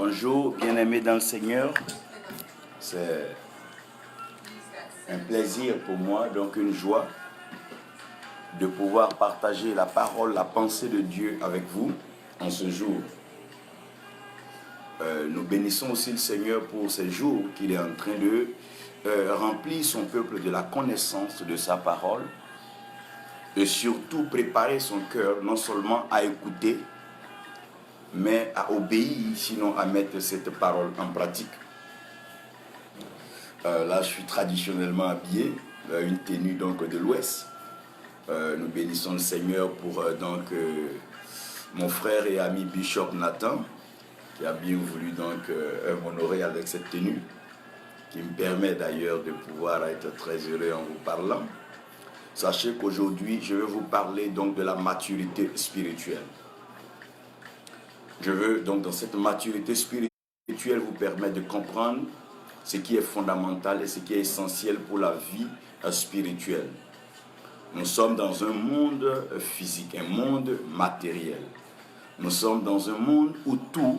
Bonjour, bien-aimés dans le Seigneur. C'est un plaisir pour moi, donc une joie, de pouvoir partager la parole, la pensée de Dieu avec vous en ce jour. Nous bénissons aussi le Seigneur pour ces jours qu'il est en train de remplir son peuple de la connaissance de sa parole et surtout préparer son cœur non seulement à écouter, mais à obéir, sinon à mettre cette parole en pratique. Là, je suis traditionnellement habillé, une tenue donc de l'Ouest. Nous bénissons le Seigneur pour mon frère et ami Bishop Nathan, qui a bien voulu donc m'honorer avec cette tenue, qui me permet d'ailleurs de pouvoir être très heureux en vous parlant. Sachez qu'aujourd'hui, je vais vous parler donc de la maturité spirituelle. Je veux donc dans cette maturité spirituelle vous permettre de comprendre ce qui est fondamental et ce qui est essentiel pour la vie spirituelle. Nous sommes dans un monde physique, un monde matériel. Nous sommes dans un monde où tout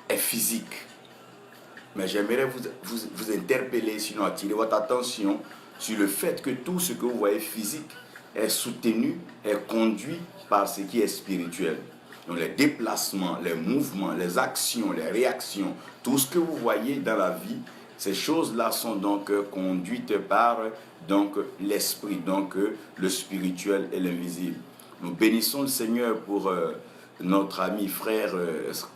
est physique. Mais j'aimerais vous interpeller, sinon attirer votre attention sur le fait que tout ce que vous voyez physique est soutenu, est conduit par ce qui est spirituel. Donc les déplacements, les mouvements, les actions, les réactions, tout ce que vous voyez dans la vie, ces choses-là sont donc conduites par l'esprit, donc le spirituel et l'invisible. Nous bénissons le Seigneur pour notre ami frère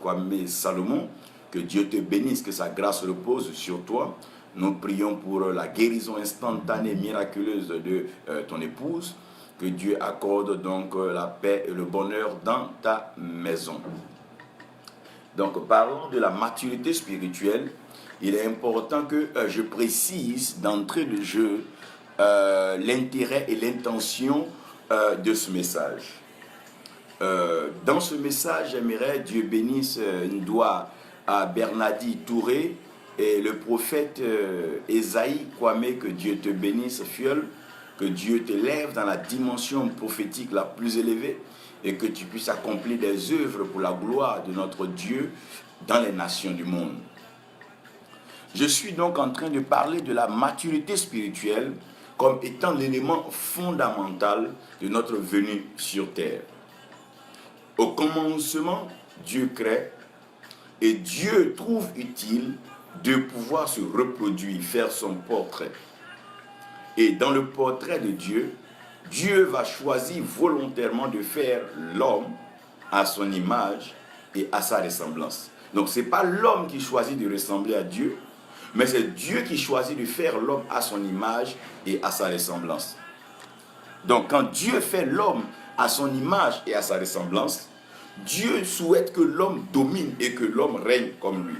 Kwame Salomon. Que Dieu te bénisse, que sa grâce repose sur toi. Nous prions pour la guérison instantanée, miraculeuse de ton épouse. Que Dieu accorde donc la paix et le bonheur dans ta maison. Donc, parlons de la maturité spirituelle. Il est important que je précise d'entrée de jeu l'intérêt et l'intention de ce message. Dans ce message, j'aimerais Dieu bénisse une doigt à Bernadi Touré et le prophète Esaïe Kwame, que Dieu te bénisse, Fiole. Que Dieu t'élève dans la dimension prophétique la plus élevée et que tu puisses accomplir des œuvres pour la gloire de notre Dieu dans les nations du monde. Je suis donc en train de parler de la maturité spirituelle comme étant l'élément fondamental de notre venue sur terre. Au commencement, Dieu crée et Dieu trouve utile de pouvoir se reproduire, faire son portrait. Et dans le portrait de Dieu, Dieu va choisir volontairement de faire l'homme à son image et à sa ressemblance. Donc ce n'est pas l'homme qui choisit de ressembler à Dieu, mais c'est Dieu qui choisit de faire l'homme à son image et à sa ressemblance. Donc quand Dieu fait l'homme à son image et à sa ressemblance, Dieu souhaite que l'homme domine et que l'homme règne comme lui.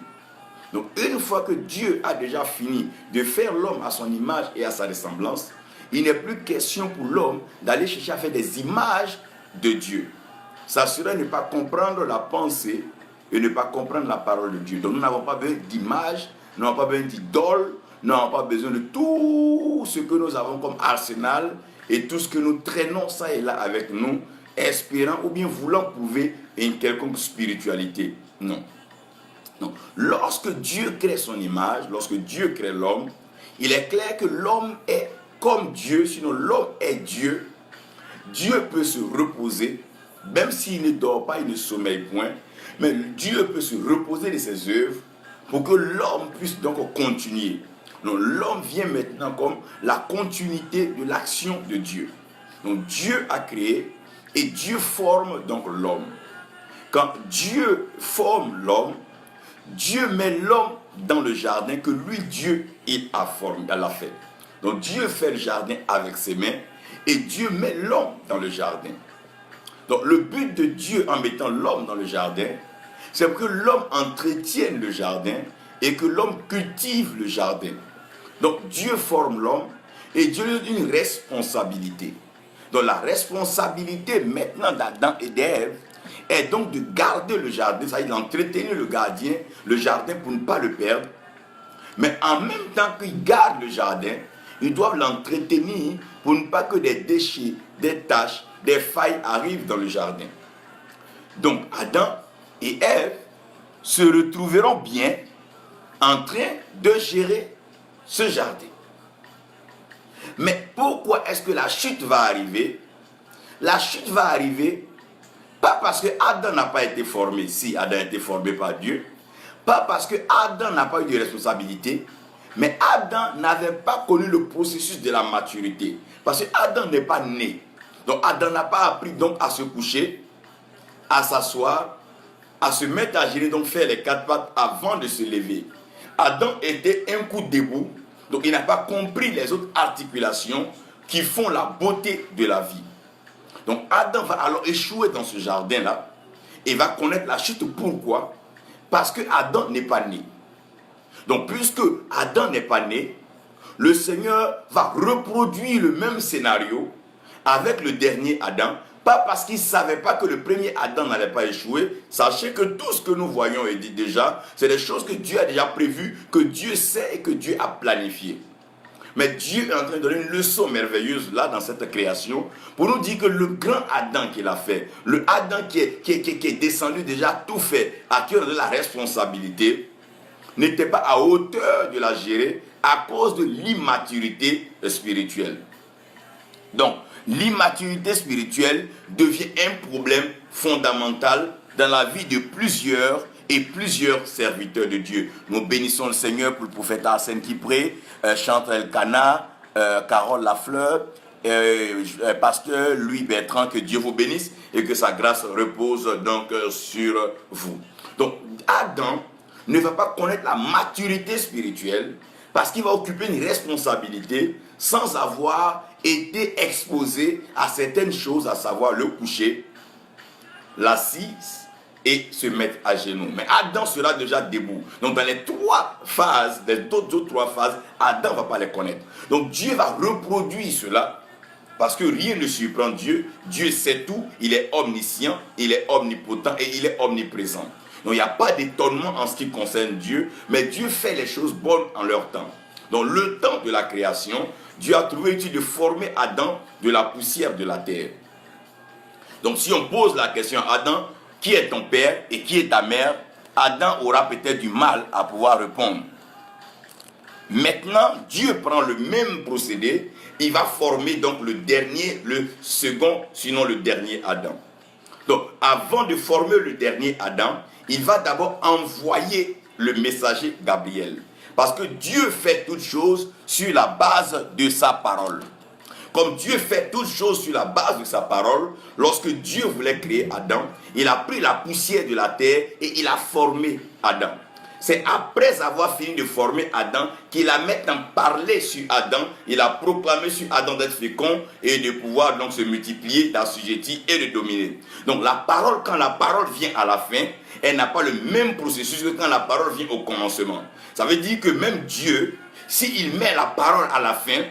Donc, une fois que Dieu a déjà fini de faire l'homme à son image et à sa ressemblance, il n'est plus question pour l'homme d'aller chercher à faire des images de Dieu. Ça serait ne pas comprendre la pensée et ne pas comprendre la parole de Dieu. Donc, nous n'avons pas besoin d'images, nous n'avons pas besoin d'idoles, nous n'avons pas besoin de tout ce que nous avons comme arsenal et tout ce que nous traînons ça et là avec nous, espérant ou bien voulant prouver une quelconque spiritualité. Non. Non. Lorsque Dieu crée son image, lorsque Dieu crée l'homme, il est clair que l'homme est comme Dieu, sinon l'homme est Dieu. Dieu peut se reposer, même s'il ne dort pas, il ne sommeille point, mais Dieu peut se reposer de ses œuvres pour que l'homme puisse donc continuer. Donc l'homme vient maintenant comme la continuité de l'action de Dieu. Donc Dieu a créé et Dieu forme donc l'homme. Quand Dieu forme l'homme, Dieu met l'homme dans le jardin que lui, Dieu, il a formé, il l'a fait. Donc Dieu fait le jardin avec ses mains et Dieu met l'homme dans le jardin. Donc le but de Dieu en mettant l'homme dans le jardin, c'est que l'homme entretienne le jardin et que l'homme cultive le jardin. Donc Dieu forme l'homme et Dieu lui donne une responsabilité. Donc la responsabilité maintenant d'Adam et d'Ève est donc de garder le jardin, c'est-à-dire d'entretenir le jardin pour ne pas le perdre. Mais en même temps qu'ils gardent le jardin, ils doivent l'entretenir pour ne pas que des déchets, des taches, des failles arrivent dans le jardin. Donc Adam et Ève se retrouveront bien en train de gérer ce jardin. Mais pourquoi est-ce que la chute va arriver? La chute va arriver pas parce que Adam n'a pas été formé, si Adam a été formé par Dieu, pas parce que Adam n'a pas eu de responsabilité, mais Adam n'avait pas connu le processus de la maturité. Parce que Adam n'est pas né. Donc Adam n'a pas appris donc à se coucher, à s'asseoir, à se mettre à gérer, donc faire les 4 pattes avant de se lever. Adam était un coup debout, donc il n'a pas compris les autres articulations qui font la beauté de la vie. Donc Adam va alors échouer dans ce jardin-là et va connaître la chute. Pourquoi? Parce que Adam n'est pas né. Donc puisque Adam n'est pas né, le Seigneur va reproduire le même scénario avec le dernier Adam, pas parce qu'il ne savait pas que le premier Adam n'allait pas échouer. Sachez que tout ce que nous voyons et dit déjà, c'est des choses que Dieu a déjà prévues, que Dieu sait et que Dieu a planifiées. Mais Dieu est en train de donner une leçon merveilleuse là dans cette création pour nous dire que le grand Adam qu'il a fait, le Adam qui est descendu déjà tout fait, à qui on a de la responsabilité, n'était pas à hauteur de la gérer à cause de l'immaturité spirituelle. Donc, l'immaturité spirituelle devient un problème fondamental dans la vie de plusieurs serviteurs de Dieu. Nous bénissons le Seigneur pour le prophète Arsène Kipré, Chantal Elkana, Carole Lafleur, pasteur Louis Bertrand, que Dieu vous bénisse et que sa grâce repose donc sur vous. Donc, Adam ne va pas connaître la maturité spirituelle parce qu'il va occuper une responsabilité sans avoir été exposé à certaines choses, à savoir le coucher, l'assise et se mettre à genoux. Mais Adam sera déjà debout. Donc dans les 3 phases, les autres 3 phases, Adam ne va pas les connaître. Donc Dieu va reproduire cela parce que rien ne surprend Dieu. Dieu sait tout, il est omniscient, il est omnipotent et il est omniprésent. Donc il n'y a pas d'étonnement en ce qui concerne Dieu, mais Dieu fait les choses bonnes en leur temps. Dans le temps de la création, Dieu a trouvé utile de former Adam de la poussière de la terre. Donc si on pose la question à Adam, qui est ton père et qui est ta mère, Adam aura peut-être du mal à pouvoir répondre. Maintenant, Dieu prend le même procédé, il va former donc le second, sinon le dernier Adam. Donc avant de former le dernier Adam, il va d'abord envoyer le messager Gabriel. Parce que Dieu fait toutes choses sur la base de sa parole. Comme Dieu fait toutes choses sur la base de sa parole, lorsque Dieu voulait créer Adam, il a pris la poussière de la terre et il a formé Adam. C'est après avoir fini de former Adam qu'il a maintenant parlé sur Adam, il a proclamé sur Adam d'être fécond et de pouvoir donc se multiplier, d'assujettir et de dominer. Donc la parole, quand la parole vient à la fin, elle n'a pas le même processus que quand la parole vient au commencement. Ça veut dire que même Dieu, s'il met la parole à la fin,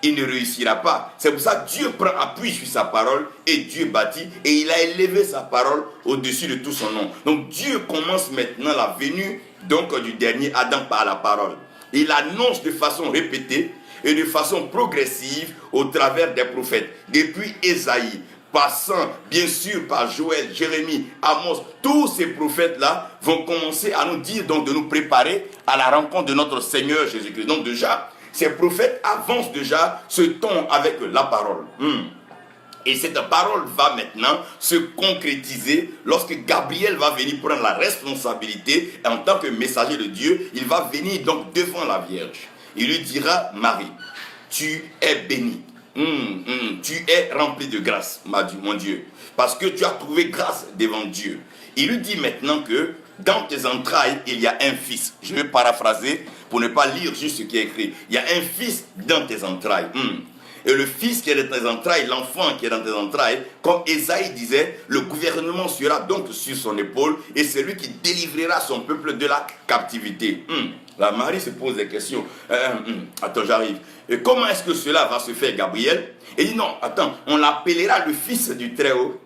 il ne réussira pas. C'est pour ça que Dieu prend appui sur sa parole et Dieu bâtit et il a élevé sa parole au-dessus de tout son nom. Donc Dieu commence maintenant la venue donc du dernier Adam par la parole. Il annonce de façon répétée et de façon progressive au travers des prophètes. Depuis Ésaïe, passant bien sûr par Joël, Jérémie, Amos, tous ces prophètes-là vont commencer à nous dire, donc de nous préparer à la rencontre de notre Seigneur Jésus-Christ. Donc déjà, ces prophètes avancent déjà ce ton avec la parole. Et cette parole va maintenant se concrétiser lorsque Gabriel va venir prendre la responsabilité en tant que messager de Dieu. Il va venir donc devant la Vierge. Il lui dira, Marie, tu es bénie. Tu es rempli de grâce, mon Dieu, parce que tu as trouvé grâce devant Dieu. Il lui dit maintenant que dans tes entrailles, il y a un fils. Je vais paraphraser pour ne pas lire juste ce qui est écrit. Il y a un fils dans tes entrailles. Et le fils qui est dans tes entrailles, l'enfant qui est dans tes entrailles, comme Ésaïe disait, le gouvernement sera donc sur son épaule et c'est lui qui délivrera son peuple de la captivité. La Marie se pose des questions. Attends, j'arrive. Et comment est-ce que cela va se faire, Gabriel? Et il dit non, attends, on l'appellera le fils du Très-Haut.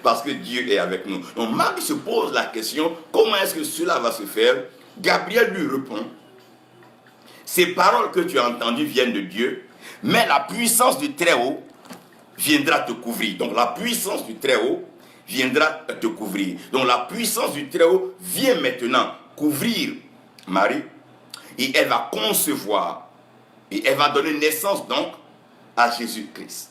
Parce que Dieu est avec nous. Donc Marie se pose la question, comment est-ce que cela va se faire? Gabriel lui répond, ces paroles que tu as entendues viennent de Dieu, mais la puissance du Très-Haut viendra te couvrir. Donc la puissance du Très-Haut viendra te couvrir. Donc la puissance du Très-Haut vient maintenant couvrir Marie et elle va concevoir et elle va donner naissance donc à Jésus-Christ.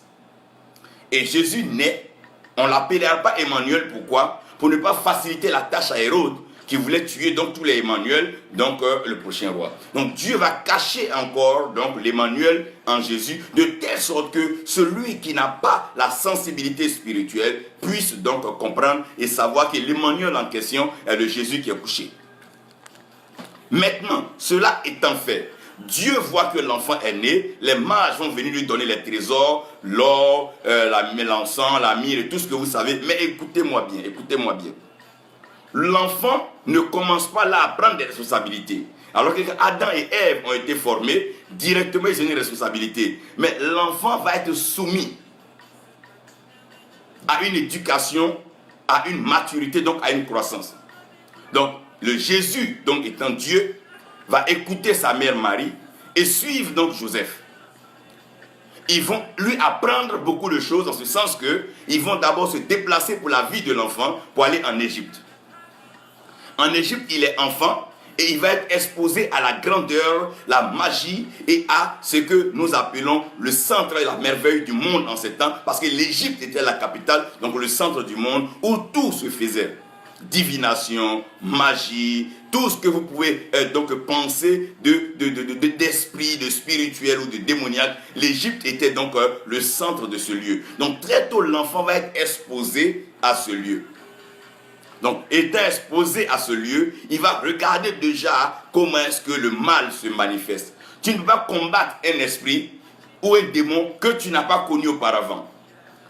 Et Jésus naît, on ne l'appellera pas Emmanuel, pourquoi? Pour ne pas faciliter la tâche à Hérode qui voulait tuer donc tous les Emmanuel, donc le prochain roi. Donc Dieu va cacher encore donc l'Emmanuel en Jésus, de telle sorte que celui qui n'a pas la sensibilité spirituelle puisse donc comprendre et savoir que l'Emmanuel en question est le Jésus qui est couché. Maintenant, cela étant fait, Dieu voit que l'enfant est né, les mages vont venir lui donner les trésors, l'or, l'encens, la myrrhe, et tout ce que vous savez. Mais écoutez-moi bien, écoutez-moi bien. L'enfant ne commence pas là à prendre des responsabilités. Alors que Adam et Ève ont été formés, directement ils ont une responsabilité. Mais l'enfant va être soumis à une éducation, à une maturité, donc à une croissance. Donc, le Jésus, donc étant Dieu, va écouter sa mère Marie et suivre donc Joseph. Ils vont lui apprendre beaucoup de choses, en ce sens que ils vont d'abord se déplacer pour la vie de l'enfant pour aller en Égypte. En Égypte, il est enfant et il va être exposé à la grandeur, la magie et à ce que nous appelons le centre et la merveille du monde en ce temps, parce que l'Égypte était la capitale, donc le centre du monde où tout se faisait. Divination, magie, tout ce que vous pouvez donc penser d'esprit, de spirituel ou de démoniaque. L'Égypte était donc le centre de ce lieu. Donc très tôt, l'enfant va être exposé à ce lieu. Donc, étant exposé à ce lieu, il va regarder déjà comment est-ce que le mal se manifeste. Tu ne peux pas combattre un esprit ou un démon que tu n'as pas connu auparavant.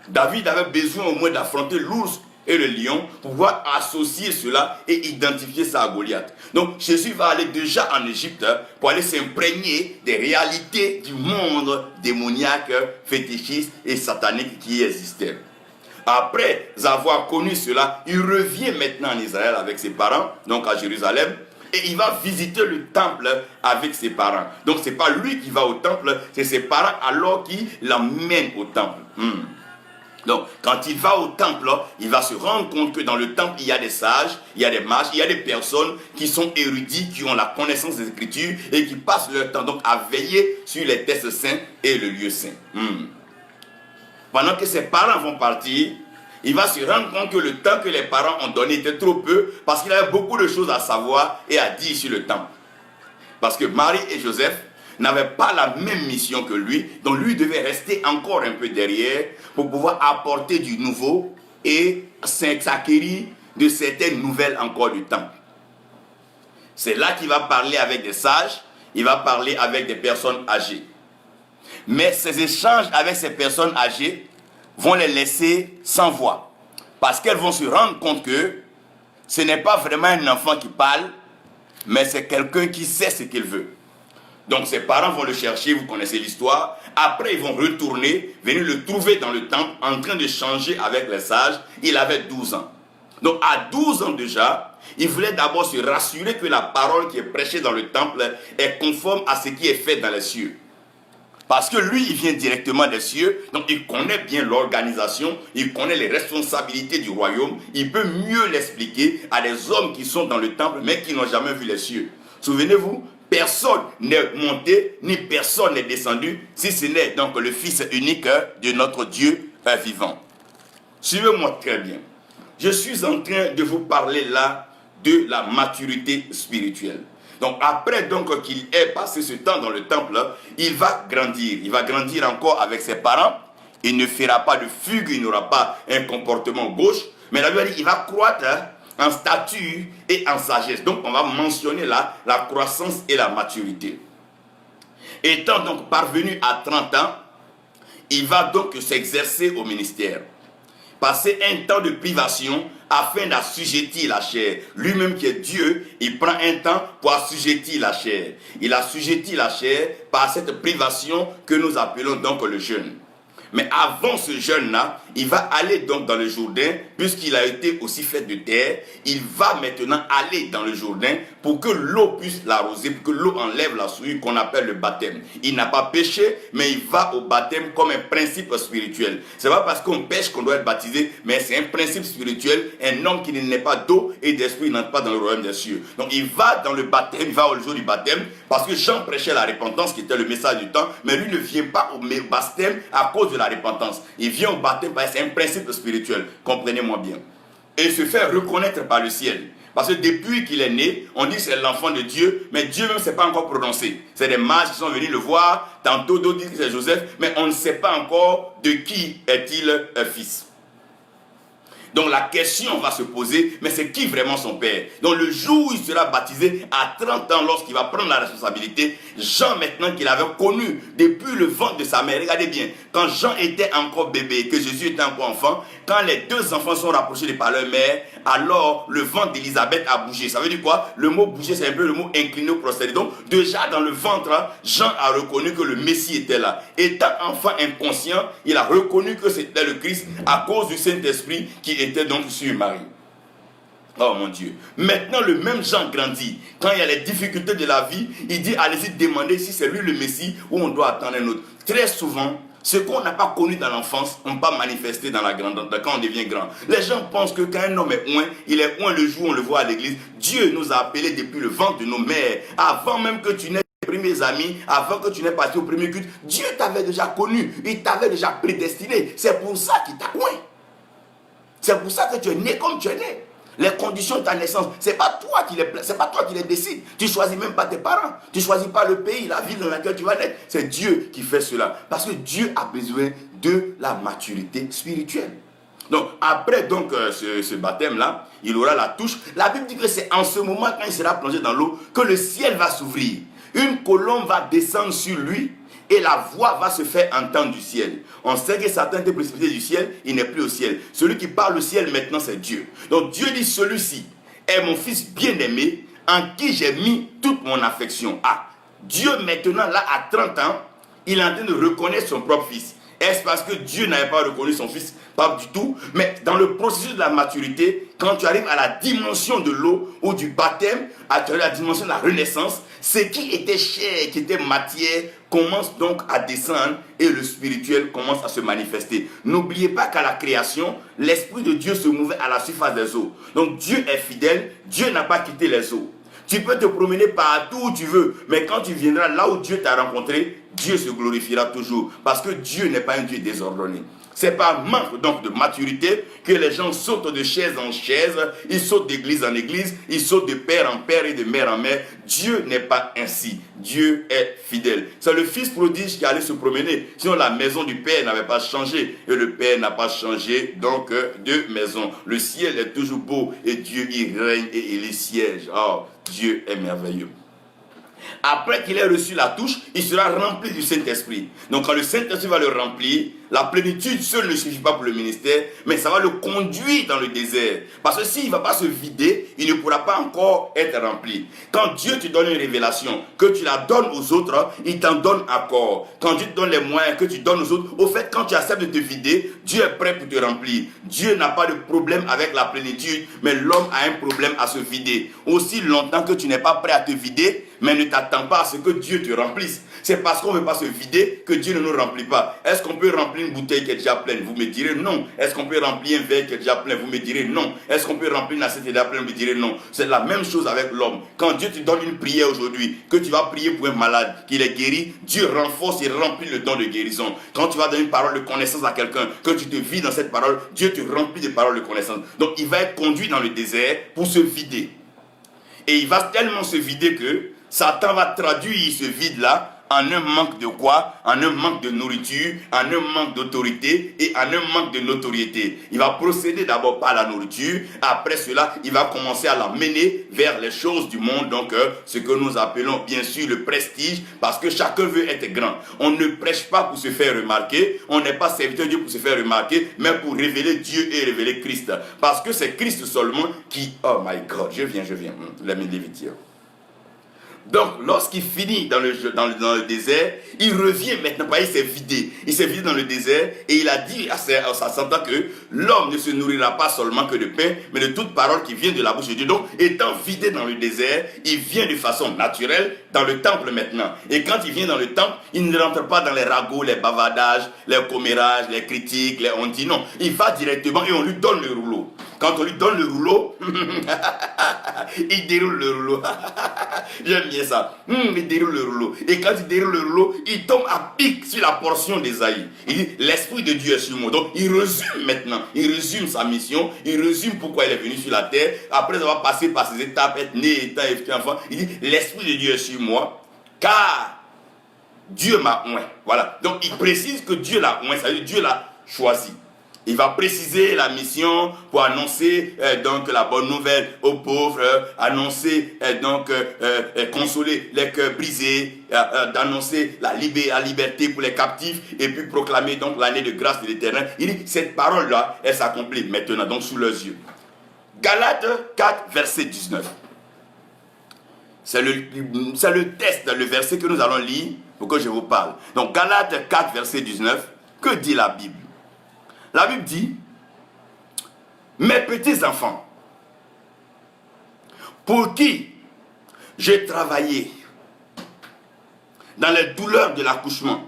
David avait besoin au moins d'affronter l'ours et le lion pour pouvoir associer cela et identifier ça à Goliath. Donc, Jésus va aller déjà en Égypte pour aller s'imprégner des réalités du monde démoniaque, fétichiste et satanique qui existait. Après avoir connu cela, il revient maintenant en Israël avec ses parents, donc à Jérusalem, et il va visiter le temple avec ses parents. Donc ce n'est pas lui qui va au temple, c'est ses parents alors qui l'emmènent au temple. Donc quand il va au temple, il va se rendre compte que dans le temple, il y a des sages, il y a des mages, il y a des personnes qui sont érudits, qui ont la connaissance des Écritures et qui passent leur temps donc à veiller sur les textes saints et le lieu saint. Pendant que ses parents vont partir, il va se rendre compte que le temps que les parents ont donné était trop peu, parce qu'il avait beaucoup de choses à savoir et à dire sur le temple. Parce que Marie et Joseph n'avaient pas la même mission que lui, donc lui devait rester encore un peu derrière pour pouvoir apporter du nouveau et s'acquérir de certaines nouvelles encore du temple. C'est là qu'il va parler avec des sages, il va parler avec des personnes âgées. Mais ces échanges avec ces personnes âgées vont les laisser sans voix. Parce qu'elles vont se rendre compte que ce n'est pas vraiment un enfant qui parle, mais c'est quelqu'un qui sait ce qu'il veut. Donc ses parents vont le chercher, vous connaissez l'histoire. Après, ils vont retourner, venir le trouver dans le temple, en train de changer avec les sages. Il avait 12 ans. Donc à 12 ans déjà, il voulait d'abord se rassurer que la parole qui est prêchée dans le temple est conforme à ce qui est fait dans les cieux. Parce que lui, il vient directement des cieux, donc il connaît bien l'organisation, il connaît les responsabilités du royaume, il peut mieux l'expliquer à des hommes qui sont dans le temple, mais qui n'ont jamais vu les cieux. Souvenez-vous, personne n'est monté, ni personne n'est descendu, si ce n'est donc le Fils unique de notre Dieu vivant. Suivez-moi très bien. Je suis en train de vous parler là de la maturité spirituelle. Donc après donc qu'il ait passé ce temps dans le temple, il va grandir. Il va grandir encore avec ses parents. Il ne fera pas de fugue, il n'aura pas un comportement gauche. Mais la Bible dit qu'il va croître en stature et en sagesse. Donc on va mentionner là la croissance et la maturité. Étant donc parvenu à 30 ans, il va donc s'exercer au ministère. Passer un temps de privation afin d'assujettir la chair. Lui-même qui est Dieu, il prend un temps pour assujettir la chair. Il assujettit la chair par cette privation que nous appelons donc le jeûne. Mais avant ce jeûne-là, il va aller donc dans le Jourdain, puisqu'il a été aussi fait de terre, il va maintenant aller dans le Jourdain pour que l'eau puisse l'arroser, pour que l'eau enlève la souillure qu'on appelle le baptême. Il n'a pas péché, mais il va au baptême comme un principe spirituel. C'est pas parce qu'on pêche qu'on doit être baptisé, mais c'est un principe spirituel. Un homme qui n'est pas d'eau et d'esprit n'entre pas dans le royaume des cieux. Donc il va dans le baptême, il va au jour du baptême, parce que Jean prêchait la repentance, qui était le message du temps, mais lui ne vient pas au baptême à cause de la repentance. Il vient au baptême parce que c'est un principe spirituel. Comprenez-moi bien. Et se faire reconnaître par le ciel. Parce que depuis qu'il est né, on dit que c'est l'enfant de Dieu, mais Dieu même ne s'est pas encore prononcé. C'est des mages qui sont venus le voir, tantôt d'autres disent que c'est Joseph, mais on ne sait pas encore de qui est-il fils. Donc la question va se poser, mais c'est qui vraiment son père? Donc le jour où il sera baptisé, à 30 ans, lorsqu'il va prendre la responsabilité, Jean maintenant qu'il avait connu depuis le ventre de sa mère, regardez bien, quand Jean était encore bébé, que Jésus était encore enfant, quand les deux enfants sont rapprochés par leur mère, alors le ventre d'Élisabeth a bougé. Ça veut dire quoi? Le mot bouger, c'est un peu le mot incliné au procédé. Donc déjà dans le ventre, Jean a reconnu que le Messie était là. Étant enfant inconscient, il a reconnu que c'était le Christ à cause du Saint-Esprit qui était donc sur Marie. Oh mon Dieu. Maintenant, le même Jean grandit. Quand il y a les difficultés de la vie, il dit, allez-y demander si c'est lui le Messie ou on doit attendre un autre. Très souvent, ce qu'on n'a pas connu dans l'enfance, on ne peut pas manifester dans la grandeur, quand on devient grand. Les gens pensent que quand un homme est oint, il est oint le jour où on le voit à l'église. Dieu nous a appelés depuis le ventre de nos mères. Avant même que tu n'aies tes premiers amis, avant que tu n'aies passé au premier culte, Dieu t'avait déjà connu. Il t'avait déjà prédestiné. C'est pour ça qu'il t'a oint. C'est pour ça que tu es né comme tu es né. Les conditions de ta naissance, c'est pas toi qui les décides. Tu ne choisis même pas tes parents. Tu ne choisis pas le pays, la ville dans laquelle tu vas naître. C'est Dieu qui fait cela. Parce que Dieu a besoin de la maturité spirituelle. Donc, après ce baptême-là, il aura la touche. La Bible dit que c'est en ce moment, quand il sera plongé dans l'eau, que le ciel va s'ouvrir. Une colombe va descendre sur lui. Et la voix va se faire entendre du ciel. On sait que Satan était précipité du ciel, il n'est plus au ciel. Celui qui parle au ciel maintenant, c'est Dieu. Donc Dieu dit, celui-ci est mon fils bien-aimé, en qui j'ai mis toute mon affection. Ah, Dieu maintenant, là, à 30 ans, il est en train de reconnaître son propre fils. Est-ce parce que Dieu n'avait pas reconnu son fils? Pas du tout. Mais dans le processus de la maturité, quand tu arrives à la dimension de l'eau ou du baptême, à la dimension de la renaissance, ce qui était chair, qui était matière, commence donc à descendre et le spirituel commence à se manifester. N'oubliez pas qu'à la création, l'Esprit de Dieu se mouvait à la surface des eaux. Donc Dieu est fidèle, Dieu n'a pas quitté les eaux. Tu peux te promener partout où tu veux, mais quand tu viendras là où Dieu t'a rencontré, Dieu se glorifiera toujours. Parce que Dieu n'est pas un Dieu désordonné. C'est par manque donc de maturité que les gens sautent de chaise en chaise, ils sautent d'église en église, ils sautent de père en père et de mère en mère. Dieu n'est pas ainsi. Dieu est fidèle. C'est le fils prodige qui allait se promener. Sinon la maison du père n'avait pas changé. Et le père n'a pas changé donc de maison. Le ciel est toujours beau et Dieu y règne et il y siège. Oh, Dieu est merveilleux. Après qu'il ait reçu la touche, il sera rempli du Saint-Esprit. Donc quand le Saint-Esprit va le remplir, la plénitude seule ne suffit pas pour le ministère, mais ça va le conduire dans le désert. Parce que s'il ne va pas se vider, il ne pourra pas encore être rempli. Quand Dieu te donne une révélation, que tu la donnes aux autres, il t'en donne encore. Quand Dieu te donne les moyens que tu donnes aux autres, au fait, quand tu acceptes de te vider, Dieu est prêt pour te remplir. Dieu n'a pas de problème avec la plénitude, mais l'homme a un problème à se vider. Aussi longtemps que tu n'es pas prêt à te vider, mais ne t'attends pas à ce que Dieu te remplisse. C'est parce qu'on ne veut pas se vider que Dieu ne nous remplit pas. Est-ce qu'on peut remplir une bouteille qui est déjà pleine? Vous me direz non. Est-ce qu'on peut remplir un verre qui est déjà plein? Vous me direz non. Est-ce qu'on peut remplir une assiette qui est déjà pleine? Vous me direz non. C'est la même chose avec l'homme. Quand Dieu te donne une prière aujourd'hui, que tu vas prier pour un malade, qu'il est guéri, Dieu renforce et remplit le don de guérison. Quand tu vas donner une parole de connaissance à quelqu'un, que tu te vides dans cette parole, Dieu te remplit de paroles de connaissance. Donc il va être conduit dans le désert pour se vider. Et il va tellement se vider que Satan va traduire ce vide-là en un manque de quoi? En un manque de nourriture, en un manque d'autorité et en un manque de notoriété. Il va procéder d'abord par la nourriture, après cela, il va commencer à l'amener vers les choses du monde, donc ce que nous appelons bien sûr le prestige, parce que chacun veut être grand. On ne prêche pas pour se faire remarquer, on n'est pas serviteur de Dieu pour se faire remarquer, mais pour révéler Dieu et révéler Christ. Parce que c'est Christ seulement qui... Oh my God, je viens. Let me leave it here. Donc, lorsqu'il finit dans le désert, il revient maintenant, il s'est vidé. Il s'est vidé dans le désert et il a dit à sa sentant que l'homme ne se nourrira pas seulement que de pain, mais de toute parole qui vient de la bouche de Dieu. Donc, étant vidé dans le désert, il vient de façon naturelle dans le temple maintenant. Et quand il vient dans le temple, il ne rentre pas dans les ragots, les bavardages, les commérages, les critiques, les on dit non. Il va directement et on lui donne le rouleau. Quand on lui donne le rouleau, il déroule le rouleau. J'aime bien ça. Il déroule le rouleau. Et quand il déroule le rouleau, il tombe à pic sur la portion d'Ésaïe. Il dit, l'Esprit de Dieu est sur moi. Donc, il résume maintenant. Il résume sa mission. Il résume pourquoi il est venu sur la terre. Après avoir passé par ses étapes, être né, étant enfant, il dit, l'Esprit de Dieu est sur moi. Car Dieu m'a oint. Voilà. Donc, il précise que Dieu l'a oint. Ça veut dire Dieu l'a choisi. Il va préciser la mission pour annoncer donc la bonne nouvelle aux pauvres, annoncer consoler les cœurs brisés, d'annoncer la liberté pour les captifs et puis proclamer donc l'année de grâce de l'Éternel. Il dit cette parole-là, elle s'accomplit maintenant donc sous leurs yeux. Galates 4, verset 19. C'est le texte, le verset que nous allons lire pour que je vous parle. Donc Galates 4, verset 19, que dit la Bible? La Bible dit, mes petits enfants, pour qui j'ai travaillé dans les douleurs de l'accouchement,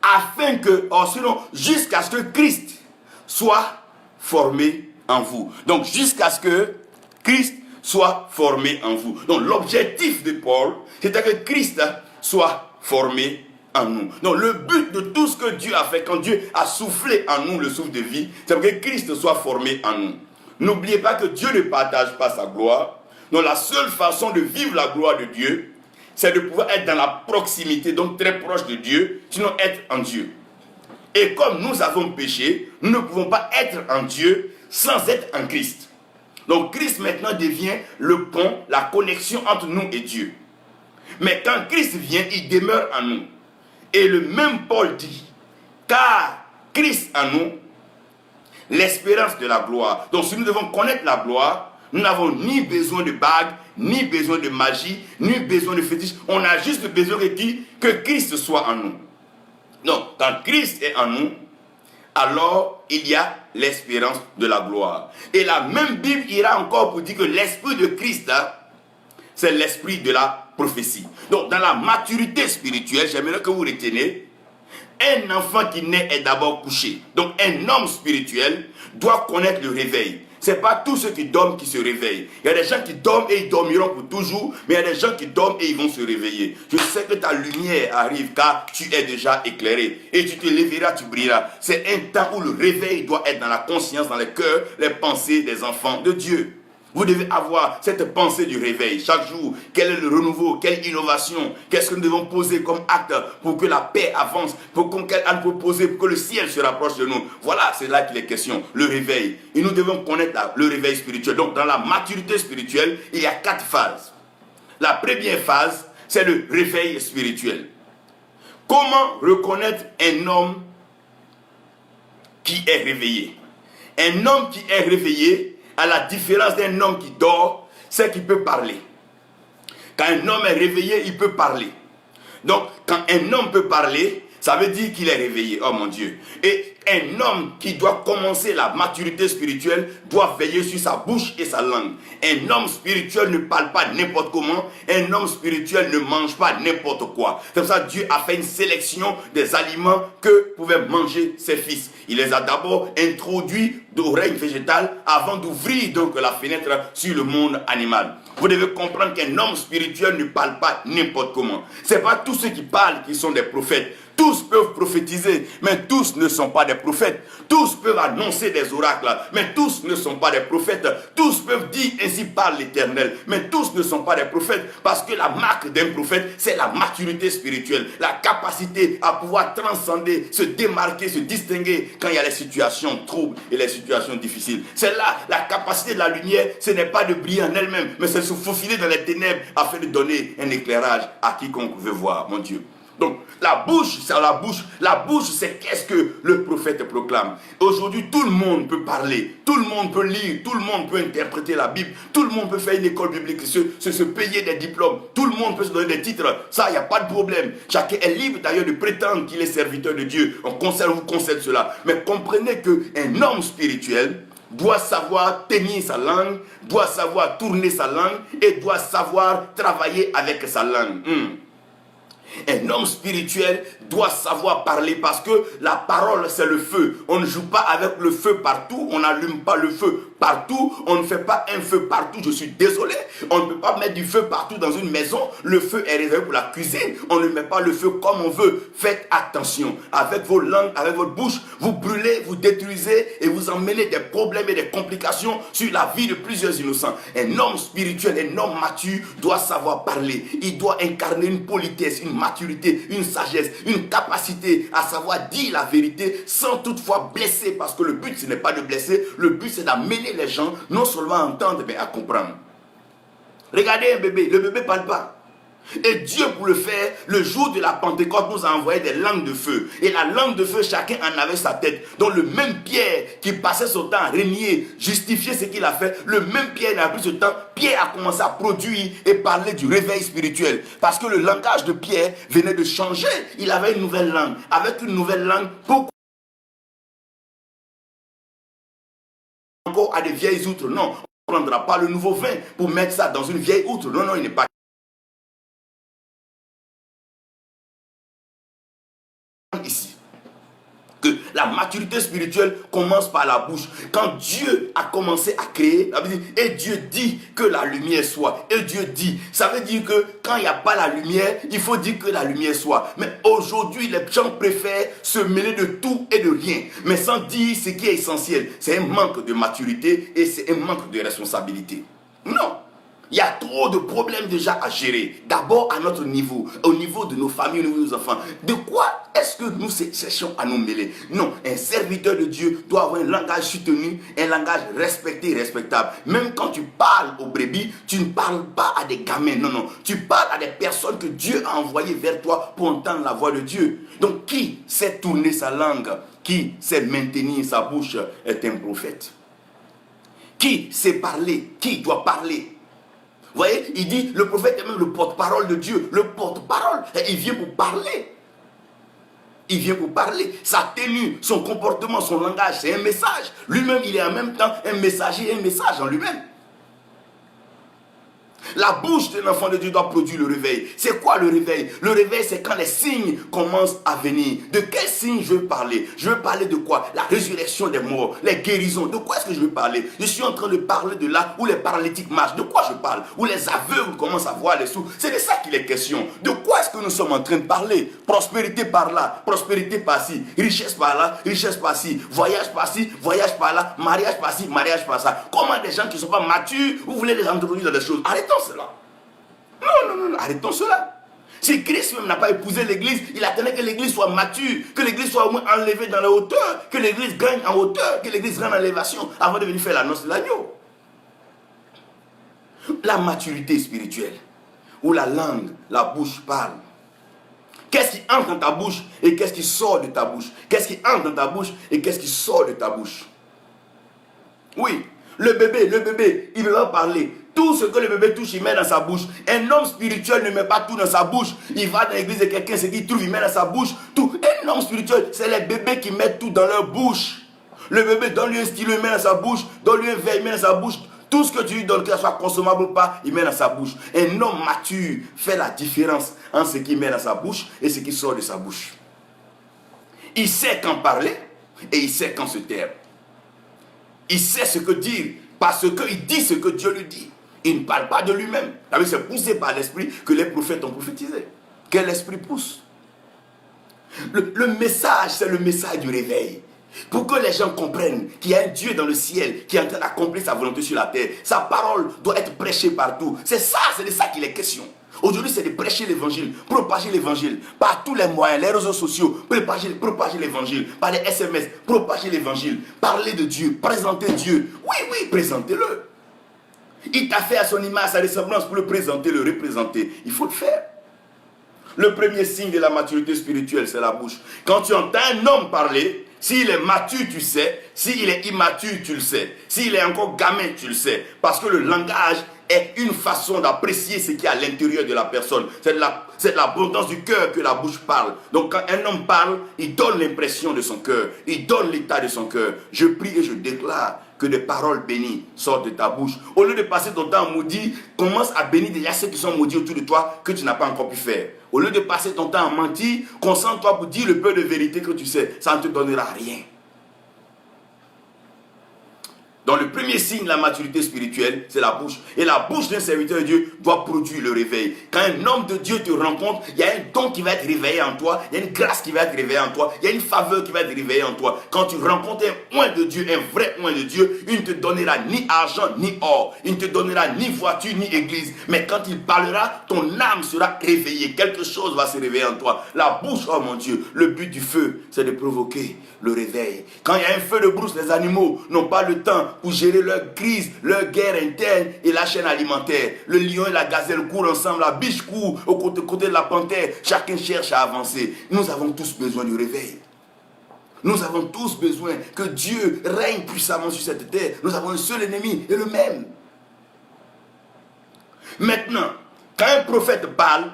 afin que, sinon, jusqu'à ce que Christ soit formé en vous. Donc, jusqu'à ce que Christ soit formé en vous. Donc, l'objectif de Paul, c'était que Christ soit formé en nous. Donc le but de tout ce que Dieu a fait, quand Dieu a soufflé en nous le souffle de vie, c'est pour que Christ soit formé en nous. N'oubliez pas que Dieu ne partage pas sa gloire. Donc la seule façon de vivre la gloire de Dieu, c'est de pouvoir être dans la proximité, donc très proche de Dieu, sinon être en Dieu. Et comme nous avons péché, nous ne pouvons pas être en Dieu sans être en Christ. Donc Christ maintenant devient le pont, la connexion entre nous et Dieu. Mais quand Christ vient, il demeure en nous. Et le même Paul dit, car Christ en nous, l'espérance de la gloire. Donc si nous devons connaître la gloire, nous n'avons ni besoin de bagues, ni besoin de magie, ni besoin de fétiche. On a juste besoin que Christ soit en nous. Donc quand Christ est en nous, alors il y a l'espérance de la gloire. Et la même Bible ira encore pour dire que l'esprit de Christ, c'est l'esprit de la prophétie. Donc, dans la maturité spirituelle, j'aimerais que vous reteniez, un enfant qui naît est d'abord couché. Donc, un homme spirituel doit connaître le réveil. Ce n'est pas tous ceux qui dorment qui se réveillent. Il y a des gens qui dorment et ils dormiront pour toujours, mais il y a des gens qui dorment et ils vont se réveiller. Je sais que ta lumière arrive car tu es déjà éclairé. Et tu te lèveras, tu brilleras. C'est un temps où le réveil doit être dans la conscience, dans les cœurs, les pensées des enfants de Dieu. Vous devez avoir cette pensée du réveil chaque jour. Quel est le renouveau? Quelle innovation? Qu'est-ce que nous devons poser comme acte pour que la paix avance? Quel acte pour poser pour que le ciel se rapproche de nous? Voilà, c'est là qu'il est question. Le réveil. Et nous devons connaître le réveil spirituel. Donc, dans la maturité spirituelle, il y a 4 phases. La première phase, c'est le réveil spirituel. Comment reconnaître un homme qui est réveillé? Un homme qui est réveillé, à la différence d'un homme qui dort, c'est qu'il peut parler. Quand un homme est réveillé, il peut parler. Donc, quand un homme peut parler, ça veut dire qu'il est réveillé. Oh mon Dieu. Et un homme qui doit commencer la maturité spirituelle doit veiller sur sa bouche et sa langue. Un homme spirituel ne parle pas n'importe comment. Un homme spirituel ne mange pas n'importe quoi. C'est pour ça que Dieu a fait une sélection des aliments que pouvaient manger ses fils. Il les a d'abord introduits au règne végétal avant d'ouvrir donc la fenêtre sur le monde animal. Vous devez comprendre qu'un homme spirituel ne parle pas n'importe comment. Ce n'est pas tous ceux qui parlent qui sont des prophètes. Tous peuvent prophétiser, mais tous ne sont pas des prophètes. Tous peuvent annoncer des oracles, mais tous ne sont pas des prophètes. Tous peuvent dire ainsi parle l'Éternel, mais tous ne sont pas des prophètes. Parce que la marque d'un prophète, c'est la maturité spirituelle, la capacité à pouvoir transcender, se démarquer, se distinguer quand il y a les situations troubles et les situations difficiles. C'est là la capacité de la lumière, ce n'est pas de briller en elle-même, mais c'est de se faufiler dans les ténèbres afin de donner un éclairage à quiconque veut voir, mon Dieu. Donc, la bouche, c'est la bouche. La bouche, c'est qu'est-ce que le prophète proclame. Aujourd'hui, tout le monde peut parler, tout le monde peut lire, tout le monde peut interpréter la Bible, tout le monde peut faire une école biblique, se payer des diplômes, tout le monde peut se donner des titres. Ça, il n'y a pas de problème. Chacun est libre d'ailleurs de prétendre qu'il est serviteur de Dieu. On vous concède cela. Mais comprenez qu'un homme spirituel doit savoir tenir sa langue, doit savoir tourner sa langue et doit savoir travailler avec sa langue. Un homme spirituel doit savoir parler parce que la parole c'est le feu. On ne joue pas avec le feu partout, on n'allume pas le feu partout, on ne fait pas un feu partout, je suis désolé. On ne peut pas mettre du feu partout dans une maison, le feu est réservé pour la cuisine, on ne met pas le feu comme on veut. Faites attention, avec vos langues, avec votre bouche, vous brûlez, vous détruisez et vous emmenez des problèmes et des complications sur la vie de plusieurs innocents. Un homme spirituel, un homme mature doit savoir parler, il doit incarner une politesse, une maturité, une sagesse, une capacité à savoir dire la vérité sans toutefois blesser, parce que le but ce n'est pas de blesser, le but c'est d'amener les gens non seulement à entendre mais à comprendre. Regardez un bébé, le bébé ne parle pas. Et Dieu, pour le faire, le jour de la Pentecôte, nous a envoyé des langues de feu. Et la langue de feu, chacun en avait sa tête. Donc le même Pierre qui passait son temps à régner, justifier ce qu'il a fait, le même Pierre n'a plus ce temps. Pierre a commencé à produire et parler du réveil spirituel. Parce que le langage de Pierre venait de changer. Il avait une nouvelle langue. Avec une nouvelle langue, pourquoi encore à des vieilles outres? Non, on ne prendra pas le nouveau vin pour mettre ça dans une vieille outre. Non, non, il n'est pas ici. Que la maturité spirituelle commence par la bouche. Quand Dieu a commencé à créer, et Dieu dit que la lumière soit, et Dieu dit, ça veut dire que quand il n'y a pas la lumière, il faut dire que la lumière soit. Mais aujourd'hui, les gens préfèrent se mêler de tout et de rien, mais sans dire ce qui est essentiel. C'est un manque de maturité et c'est un manque de responsabilité. Non. Il y a trop de problèmes déjà à gérer. D'abord à notre niveau, au niveau de nos familles, au niveau de nos enfants. De quoi est-ce que nous cherchons à nous mêler? Non, un serviteur de Dieu doit avoir un langage soutenu, un langage respecté et respectable. Même quand tu parles aux brebis, tu ne parles pas à des gamins. Non, non. Tu parles à des personnes que Dieu a envoyées vers toi pour entendre la voix de Dieu. Donc qui sait tourner sa langue, qui sait maintenir sa bouche est un prophète. Qui sait parler, qui doit parler. Vous voyez, il dit, le prophète est même le porte-parole de Dieu. Le porte-parole, il vient pour parler. Il vient pour parler. Sa tenue, son comportement, son langage, c'est un message. Lui-même, il est en même temps un messager et un message en lui-même. La bouche d'un enfant de Dieu doit produire le réveil. C'est quoi le réveil? Le réveil, c'est quand les signes commencent à venir. De quels signes je veux parler? Je veux parler de quoi? La résurrection des morts, les guérisons. De quoi est-ce que je veux parler? Je suis en train de parler de là où les paralytiques marchent. De quoi je parle? Où les aveugles commencent à voir les sous. C'est de ça qu'il est question. De quoi est-ce que nous sommes en train de parler? Prospérité par là, prospérité par-ci, richesse par là, richesse par-ci, voyage par-ci, voyage par-là, mariage par-ci, mariage par-ça. Comment des gens qui ne sont pas matures, vous voulez les introduire dans des choses? Arrêtons cela. Non, arrêtons cela. Si Christ même n'a pas épousé l'église, il attendait que l'église soit mature, que l'église soit au moins enlevée dans la hauteur, que l'église gagne en hauteur, que l'église gagne en élévation, avant de venir faire la noce de l'agneau. La maturité spirituelle, où la langue, la bouche parle. Qu'est-ce qui entre dans ta bouche et qu'est-ce qui sort de ta bouche? Qu'est-ce qui entre dans ta bouche et qu'est-ce qui sort de ta bouche? Oui, le bébé, il ne veut pas parler. Tout ce que le bébé touche, il met dans sa bouche. Un homme spirituel ne met pas tout dans sa bouche. Il va dans l'église de quelqu'un, ce qu'il trouve, il met dans sa bouche. Tout. Un homme spirituel, c'est les bébés qui mettent tout dans leur bouche. Le bébé, donne-lui un stylo, il met dans sa bouche. Donne-lui un verre, il met dans sa bouche. Tout ce que tu lui donnes, que ce soit consommable ou pas, il met dans sa bouche. Un homme mature fait la différence entre ce qu'il met dans sa bouche et ce qui sort de sa bouche. Il sait quand parler et il sait quand se taire. Il sait ce que dire parce qu'il dit ce que Dieu lui dit. Il ne parle pas de lui-même. C'est poussé par l'esprit que les prophètes ont prophétisé. Que l'esprit pousse. Le message, c'est le message du réveil. Pour que les gens comprennent qu'il y a un Dieu dans le ciel qui est en train d'accomplir sa volonté sur la terre. Sa parole doit être prêchée partout. C'est de ça qu'il est question. Aujourd'hui, c'est de prêcher l'évangile, propager l'évangile par tous les moyens, les réseaux sociaux, propager l'évangile, par les SMS, propager l'évangile, parler de Dieu, présenter Dieu. Oui, présentez-le. Il t'a fait à son image, à sa ressemblance pour le présenter, le représenter. Il faut le faire. Le premier signe de la maturité spirituelle, c'est la bouche. Quand tu entends un homme parler, s'il est mature, tu sais. S'il est immature, tu le sais. S'il est encore gamin, tu le sais. Parce que le langage est une façon d'apprécier ce qui est à l'intérieur de la personne. C'est de l'abondance du cœur que la bouche parle. Donc quand un homme parle, il donne l'impression de son cœur. Il donne l'état de son cœur. Je prie et je déclare que des paroles bénies sortent de ta bouche. Au lieu de passer ton temps maudit, commence à bénir déjà ceux qui sont maudits autour de toi que tu n'as pas encore pu faire. Au lieu de passer ton temps à mentir, concentre-toi pour dire le peu de vérité que tu sais. Ça ne te donnera rien. Donc le premier signe de la maturité spirituelle, c'est la bouche. Et la bouche d'un serviteur de Dieu doit produire le réveil. Quand un homme de Dieu te rencontre, il y a un don qui va être réveillé en toi. Il y a une grâce qui va être réveillée en toi. Il y a une faveur qui va être réveillée en toi. Quand tu rencontres un oint de Dieu, un vrai oint de Dieu, il ne te donnera ni argent ni or. Il ne te donnera ni voiture ni église. Mais quand il parlera, ton âme sera réveillée. Quelque chose va se réveiller en toi. La bouche, oh mon Dieu, le but du feu, c'est de provoquer le réveil. Quand il y a un feu de brousse, les animaux n'ont pas le temps pour gérer leur crise, leur guerre interne et la chaîne alimentaire. Le lion et la gazelle courent ensemble, la biche court au côté de la panthère. Chacun cherche à avancer. Nous avons tous besoin du réveil. Nous avons tous besoin que Dieu règne puissamment sur cette terre. Nous avons un seul ennemi et le même. Maintenant, quand un prophète parle,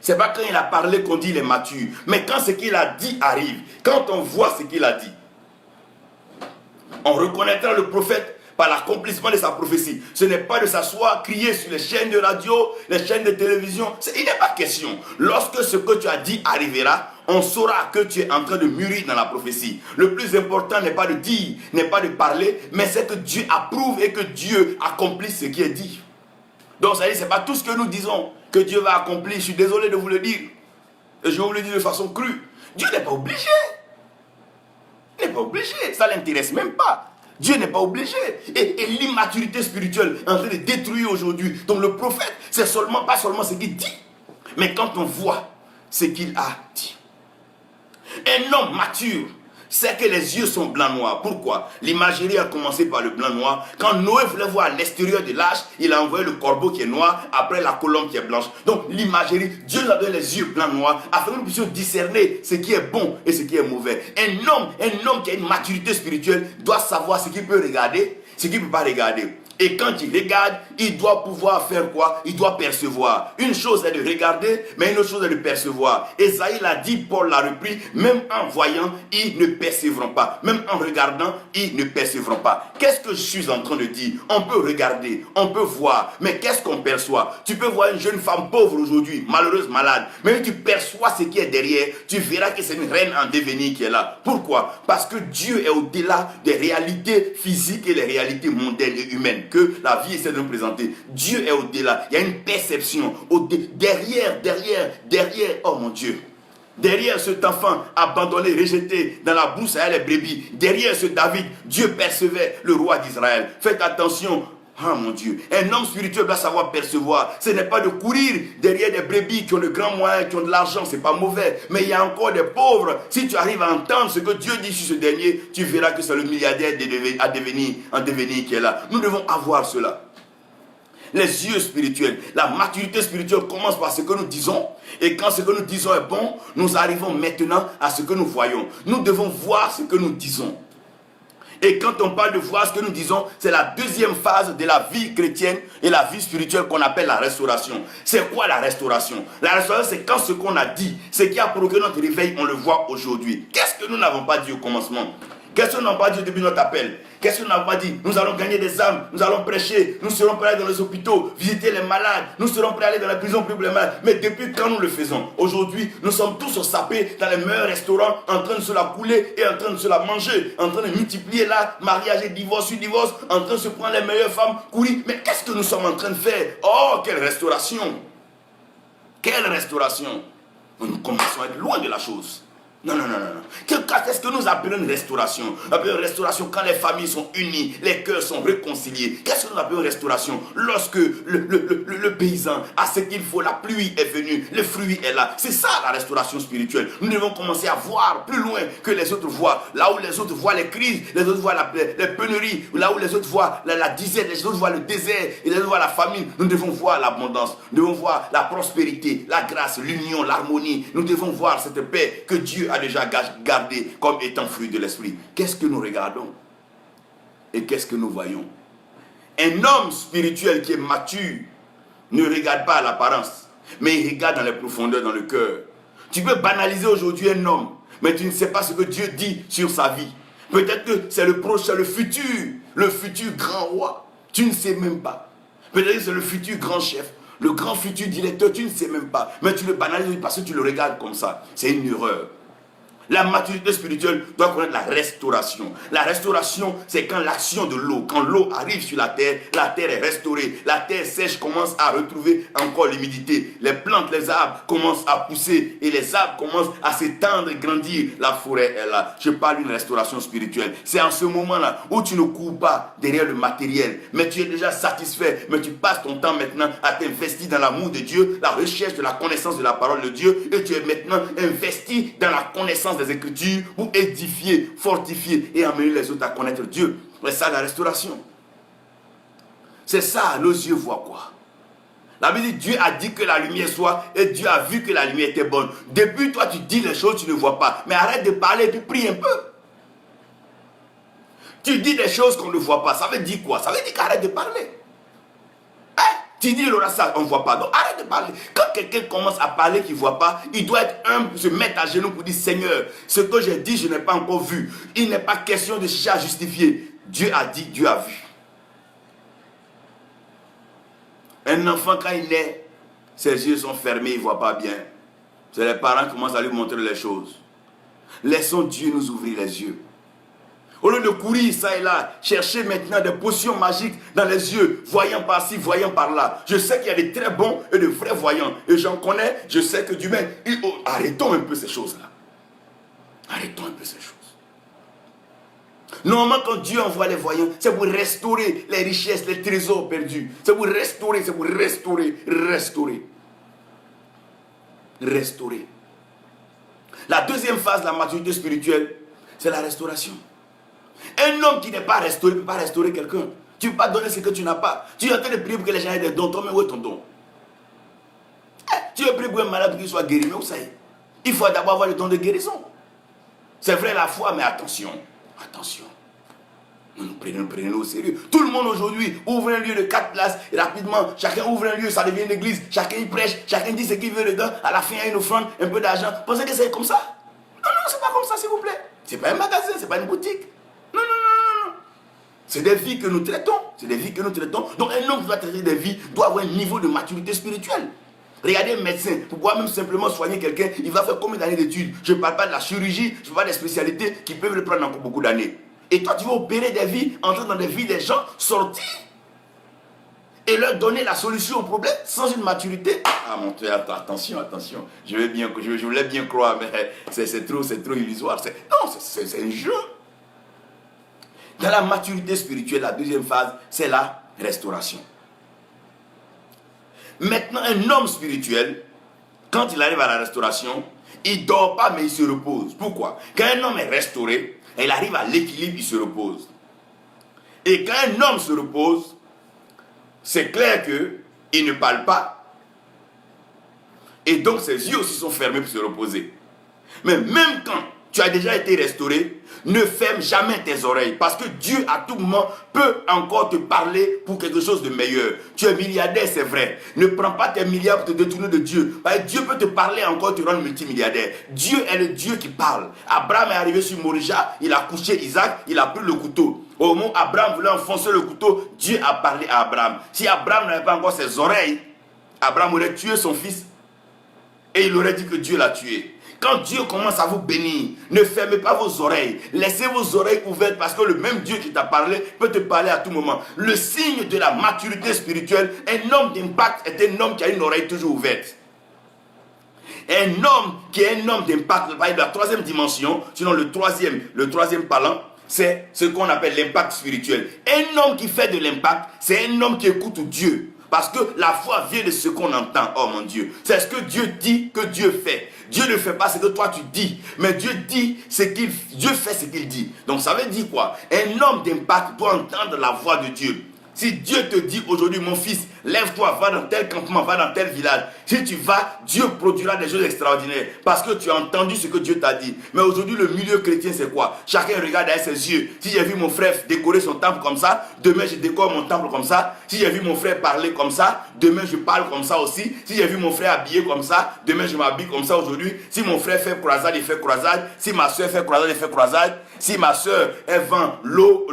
c'est pas quand il a parlé qu'on dit il est mature, mais quand ce qu'il a dit arrive, quand on voit ce qu'il a dit, on reconnaîtra le prophète par l'accomplissement de sa prophétie. Ce n'est pas de s'asseoir, crier sur les chaînes de radio, les chaînes de télévision. Il n'est pas question. Lorsque ce que tu as dit arrivera, on saura que tu es en train de mûrir dans la prophétie. Le plus important n'est pas de dire, n'est pas de parler, mais c'est que Dieu approuve et que Dieu accomplisse ce qui est dit. Donc ça dit, ce n'est pas tout ce que nous disons que Dieu va accomplir. Je suis désolé de vous le dire. Et je vous le dis de façon crue. Dieu n'est pas obligé. Il n'est pas obligé. Ça ne l'intéresse même pas. Dieu n'est pas obligé. Et l'immaturité spirituelle est en train de détruire aujourd'hui. Donc le prophète, c'est pas seulement ce qu'il dit, mais quand on voit ce qu'il a dit. Un homme mature, c'est que les yeux sont blancs-noirs. Pourquoi? L'imagerie a commencé par le blanc-noir. Quand Noé voulait voir à l'extérieur de l'arche, il a envoyé le corbeau qui est noir, après la colombe qui est blanche. Donc l'imagerie, Dieu nous a donné les yeux blancs-noirs, afin que nous puissions discerner ce qui est bon et ce qui est mauvais. Un homme qui a une maturité spirituelle doit savoir ce qu'il peut regarder, ce qu'il ne peut pas regarder. Et quand il regarde, il doit pouvoir faire quoi? Il doit percevoir. Une chose est de regarder, mais une autre chose est de percevoir. Esaïe l'a dit, Paul l'a repris, même en voyant, ils ne percevront pas. Même en regardant, ils ne percevront pas. Qu'est-ce que je suis en train de dire? On peut regarder, on peut voir, mais qu'est-ce qu'on perçoit? Tu peux voir une jeune femme pauvre aujourd'hui, malheureuse, malade, mais tu perçois ce qui est derrière, tu verras que c'est une reine en devenir qui est là. Pourquoi? Parce que Dieu est au-delà des réalités physiques et des réalités mondaines et humaines que la vie essaie de nous présenter. Dieu est au-delà. Il y a une perception. Derrière, oh mon Dieu. Derrière cet enfant abandonné, rejeté dans la brousse à les brebis. Derrière ce David, Dieu percevait le roi d'Israël. Faites attention. Ah mon Dieu, un homme spirituel doit savoir percevoir. Ce n'est pas de courir derrière des brebis qui ont de grands moyens, qui ont de l'argent, c'est pas mauvais. Mais il y a encore des pauvres. Si tu arrives à entendre ce que Dieu dit sur ce dernier, tu verras que c'est le milliardaire en devenir qui est là. Nous devons avoir cela. Les yeux spirituels, la maturité spirituelle commence par ce que nous disons. Et quand ce que nous disons est bon, nous arrivons maintenant à ce que nous voyons. Nous devons voir ce que nous disons. Et quand on parle de voir ce que nous disons, c'est la deuxième phase de la vie chrétienne et la vie spirituelle qu'on appelle la restauration. C'est quoi la restauration? La restauration, c'est quand ce qu'on a dit, ce qui a provoqué notre réveil, on le voit aujourd'hui. Qu'est-ce que nous n'avons pas dit au commencement? Qu'est-ce qu'on n'a pas dit depuis notre appel? Qu'est-ce qu'on n'a pas dit? Nous allons gagner des âmes, nous allons prêcher, nous serons prêts à aller dans les hôpitaux, visiter les malades, nous serons prêts à aller dans la prison pour les malades. Mais depuis quand nous le faisons? Aujourd'hui, nous sommes tous sapés dans les meilleurs restaurants, en train de se la couler et en train de se la manger, en train de multiplier là, mariage et divorce sur divorce, en train de se prendre les meilleures femmes, courir. Mais qu'est-ce que nous sommes en train de faire? Oh, quelle restauration! Quelle restauration! Nous commençons à être loin de la chose. Non, non, non, non, non. Qu'est-ce que nous appelons une restauration? Nous appelons une restauration quand les familles sont unies, les cœurs sont réconciliés. Qu'est-ce que nous appelons une restauration? Lorsque le paysan a ce qu'il faut, la pluie est venue, le fruit est là. C'est ça la restauration spirituelle. Nous devons commencer à voir plus loin que les autres voient. Là où les autres voient les crises, les autres voient les pénuries, là où les autres voient la disette, les autres voient le désert, et les autres voient la famine. Nous devons voir l'abondance, nous devons voir la prospérité, la grâce, l'union, l'harmonie. Nous devons voir cette paix que Dieu a déjà gardé comme étant fruit de l'esprit. Qu'est-ce que nous regardons et qu'est-ce que nous voyons? Un homme spirituel qui est mature ne regarde pas à l'apparence, mais il regarde dans les profondeurs, dans le cœur. Tu peux banaliser aujourd'hui un homme, mais tu ne sais pas ce que Dieu dit sur sa vie. Peut-être que c'est le prochain, le futur grand roi. Tu ne sais même pas. Peut-être que c'est le futur grand chef, le grand futur directeur, tu ne sais même pas. Mais tu le banalises parce que tu le regardes comme ça. C'est une erreur. La maturité spirituelle doit connaître la restauration. La restauration, c'est quand l'action de l'eau, quand l'eau arrive sur la terre est restaurée. La terre sèche commence à retrouver encore l'humidité. Les plantes, les arbres commencent à pousser et les arbres commencent à s'étendre et grandir. La forêt est là. Je parle d'une restauration spirituelle. C'est en ce moment-là où tu ne cours pas derrière le matériel, mais tu es déjà satisfait, mais tu passes ton temps maintenant à t'investir dans l'amour de Dieu, la recherche de la connaissance de la parole de Dieu, et tu es maintenant investi dans la connaissance des Écritures pour édifier, fortifier et amener les autres à connaître Dieu. C'est ça la restauration. C'est ça, nos yeux voient quoi? La Bible dit, Dieu a dit que la lumière soit et Dieu a vu que la lumière était bonne. Depuis toi tu dis les choses, tu ne vois pas. Mais arrête de parler et puis prie un peu. Tu dis des choses qu'on ne voit pas. Ça veut dire quoi? Ça veut dire qu'arrête de parler. Tu dis, Laura, ça, on ne voit pas. Donc, arrête de parler. Quand quelqu'un commence à parler qu'il ne voit pas, il doit être humble, se mettre à genoux pour dire, Seigneur, ce que j'ai dit, je n'ai pas encore vu. Il n'est pas question de chercher à justifier. Dieu a dit, Dieu a vu. Un enfant, quand il naît, ses yeux sont fermés, il ne voit pas bien. C'est les parents qui commencent à lui montrer les choses. Laissons Dieu nous ouvrir les yeux. Au lieu de courir ça et là, chercher maintenant des potions magiques dans les yeux, voyant par-ci, voyant par-là. Je sais qu'il y a des très bons et de vrais voyants. Et j'en connais, je sais que du même. Arrêtons un peu ces choses-là. Arrêtons un peu ces choses. Normalement, quand Dieu envoie les voyants, c'est pour restaurer les richesses, les trésors perdus. C'est pour restaurer, restaurer. La deuxième phase de la maturité spirituelle, c'est la restauration. Un homme qui n'est pas restauré ne peut pas restaurer quelqu'un. Tu ne peux pas donner ce que tu n'as pas. Tu es en train de prier pour que les gens aient des dons. Toi, mais où est ton don? Tu veux prier pour un malade pour qu'il soit guéri. Mais où ça y est? Il faut d'abord avoir le don de guérison. C'est vrai la foi, mais attention. Attention. Nous prenons au sérieux. Tout le monde aujourd'hui ouvre un lieu de 4 places. Et rapidement, chacun ouvre un lieu, ça devient une église. Chacun y prêche, chacun dit ce qu'il veut dedans. À la fin, il y a une offrande, un peu d'argent. Pensez que c'est comme ça? Non, non, c'est pas comme ça, s'il vous plaît. C'est pas un magasin, c'est pas une boutique. Non, non, non, non. C'est des vies que nous traitons. C'est des vies que nous traitons. Donc un homme qui doit traiter des vies doit avoir un niveau de maturité spirituelle. Regardez un médecin, pour pouvoir même simplement soigner quelqu'un, il va faire combien d'années d'études? Je ne parle pas de la chirurgie, je parle des spécialités qui peuvent le prendre encore beaucoup d'années. Et toi, tu vas opérer des vies, entrer dans des vies des gens, sortir et leur donner la solution au problème sans une maturité. Ah mon Dieu, attention, attention. Je voulais bien croire, mais c'est trop illusoire. Non, c'est un jeu. Dans la maturité spirituelle, la deuxième phase, c'est la restauration. Maintenant, un homme spirituel, quand il arrive à la restauration, il ne dort pas, mais il se repose. Pourquoi? Quand un homme est restauré, il arrive à l'équilibre, il se repose. Et quand un homme se repose, c'est clair qu'il ne parle pas. Et donc ses yeux aussi sont fermés pour se reposer. Mais même quand tu as déjà été restauré, ne ferme jamais tes oreilles. Parce que Dieu, à tout moment, peut encore te parler pour quelque chose de meilleur. Tu es milliardaire, c'est vrai. Ne prends pas tes milliards pour te détourner de Dieu. Parce que Dieu peut te parler encore, te rendre multimilliardaire. Dieu est le Dieu qui parle. Abraham est arrivé sur Morija, il a couché Isaac, il a pris le couteau. Au moment où Abraham voulait enfoncer le couteau, Dieu a parlé à Abraham. Si Abraham n'avait pas encore ses oreilles, Abraham aurait tué son fils. Et il aurait dit que Dieu l'a tué. Quand Dieu commence à vous bénir, ne fermez pas vos oreilles. Laissez vos oreilles ouvertes parce que le même Dieu qui t'a parlé peut te parler à tout moment. Le signe de la maturité spirituelle, un homme d'impact est un homme qui a une oreille toujours ouverte. Un homme qui est un homme d'impact, de la troisième dimension, sinon le troisième parlant, c'est ce qu'on appelle l'impact spirituel. Un homme qui fait de l'impact, c'est un homme qui écoute Dieu. Parce que la foi vient de ce qu'on entend. Oh mon Dieu. C'est ce que Dieu dit que Dieu fait. Dieu ne fait pas ce que toi tu dis. Mais Dieu fait ce qu'il dit. Donc ça veut dire quoi? Un homme d'impact doit entendre la voix de Dieu. Si Dieu te dit aujourd'hui, mon fils, lève-toi, va dans tel campement, va dans tel village. Si tu vas, Dieu produira des choses extraordinaires. Parce que tu as entendu ce que Dieu t'a dit. Mais aujourd'hui, le milieu chrétien, c'est quoi? Chacun regarde avec ses yeux. Si j'ai vu mon frère décorer son temple comme ça, demain je décore mon temple comme ça. Si j'ai vu mon frère parler comme ça, demain je parle comme ça aussi. Si j'ai vu mon frère habillé comme ça, demain je m'habille comme ça aujourd'hui. Si mon frère fait croisade, il fait croisade. Si ma soeur fait croisade, il fait croisade. Si ma soeur, elle vend l'eau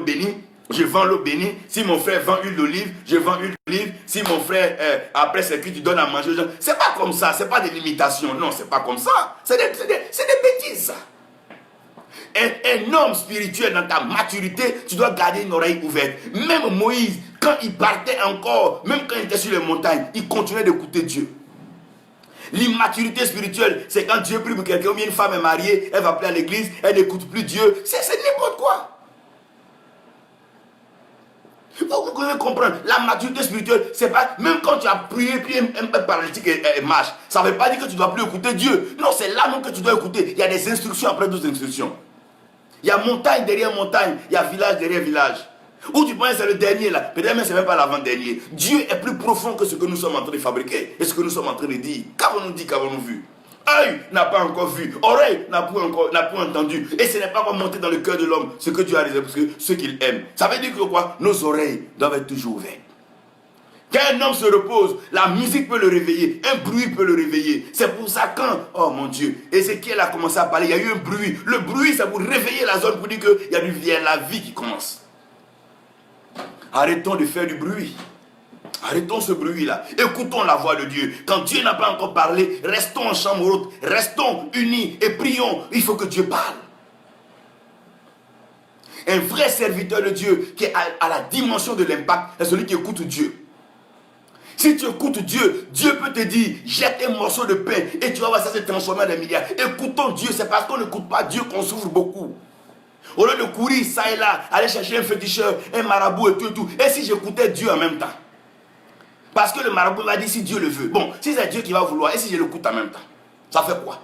bénie, je vends l'eau bénie. Si mon frère vend huile d'olive, je vends huile d'olive. Si mon frère, après c'est cuit, tu donnes à manger aux gens. C'est pas comme ça, c'est pas des limitations. Non, c'est pas comme ça. C'est des bêtises, ça. Un homme spirituel, dans ta maturité, tu dois garder une oreille ouverte. Même Moïse, quand il partait encore, même quand il était sur les montagnes, il continuait d'écouter Dieu. L'immaturité spirituelle, c'est quand Dieu prie pour quelqu'un, ou bien une femme est mariée, elle va prier à l'église, elle n'écoute plus Dieu. C'est n'importe quoi. Vous devez comprendre, la maturité spirituelle, c'est pas, même quand tu as prié, puis un paralytique marche, ça ne veut pas dire que tu ne dois plus écouter Dieu. Non, c'est là même que tu dois écouter. Il y a des instructions après d'autres instructions. Il y a montagne derrière montagne, il y a village derrière village. Où tu penses que c'est le dernier là, peut-être même c'est même pas l'avant-dernier. Dieu est plus profond que ce que nous sommes en train de fabriquer et ce que nous sommes en train de dire. Qu'avons-nous dit, qu'avons-nous vu? Œil n'a pas encore vu, oreille n'a pas entendu. Et ce n'est pas encore monté dans le cœur de l'homme ce que Dieu a réservé, parce que ce qu'il aime. Ça veut dire que quoi? Nos oreilles doivent être toujours ouvertes. Quand un homme se repose, la musique peut le réveiller, un bruit peut le réveiller. C'est pour ça quand, oh mon Dieu, Ézéchiel a commencé à parler, il y a eu un bruit. Le bruit, c'est pour réveiller la zone, pour dire qu'il y a la vie qui commence. Arrêtons de faire du bruit. Arrêtons ce bruit-là. Écoutons la voix de Dieu. Quand Dieu n'a pas encore parlé, restons en chambre haute. Restons unis et prions. Il faut que Dieu parle. Un vrai serviteur de Dieu qui est à la dimension de l'impact, c'est celui qui écoute Dieu. Si tu écoutes Dieu, Dieu peut te dire, jette un morceau de pain et tu vas voir ça se transformer en des milliards. Écoutons Dieu, c'est parce qu'on n'écoute pas Dieu qu'on souffre beaucoup. Au lieu de courir ça et là, aller chercher un féticheur, un marabout et tout et tout. Et si j'écoutais Dieu en même temps? Parce que le marabout va dire si Dieu le veut. Bon, si c'est Dieu qui va vouloir, et si je l'écoute en même temps, ça fait quoi?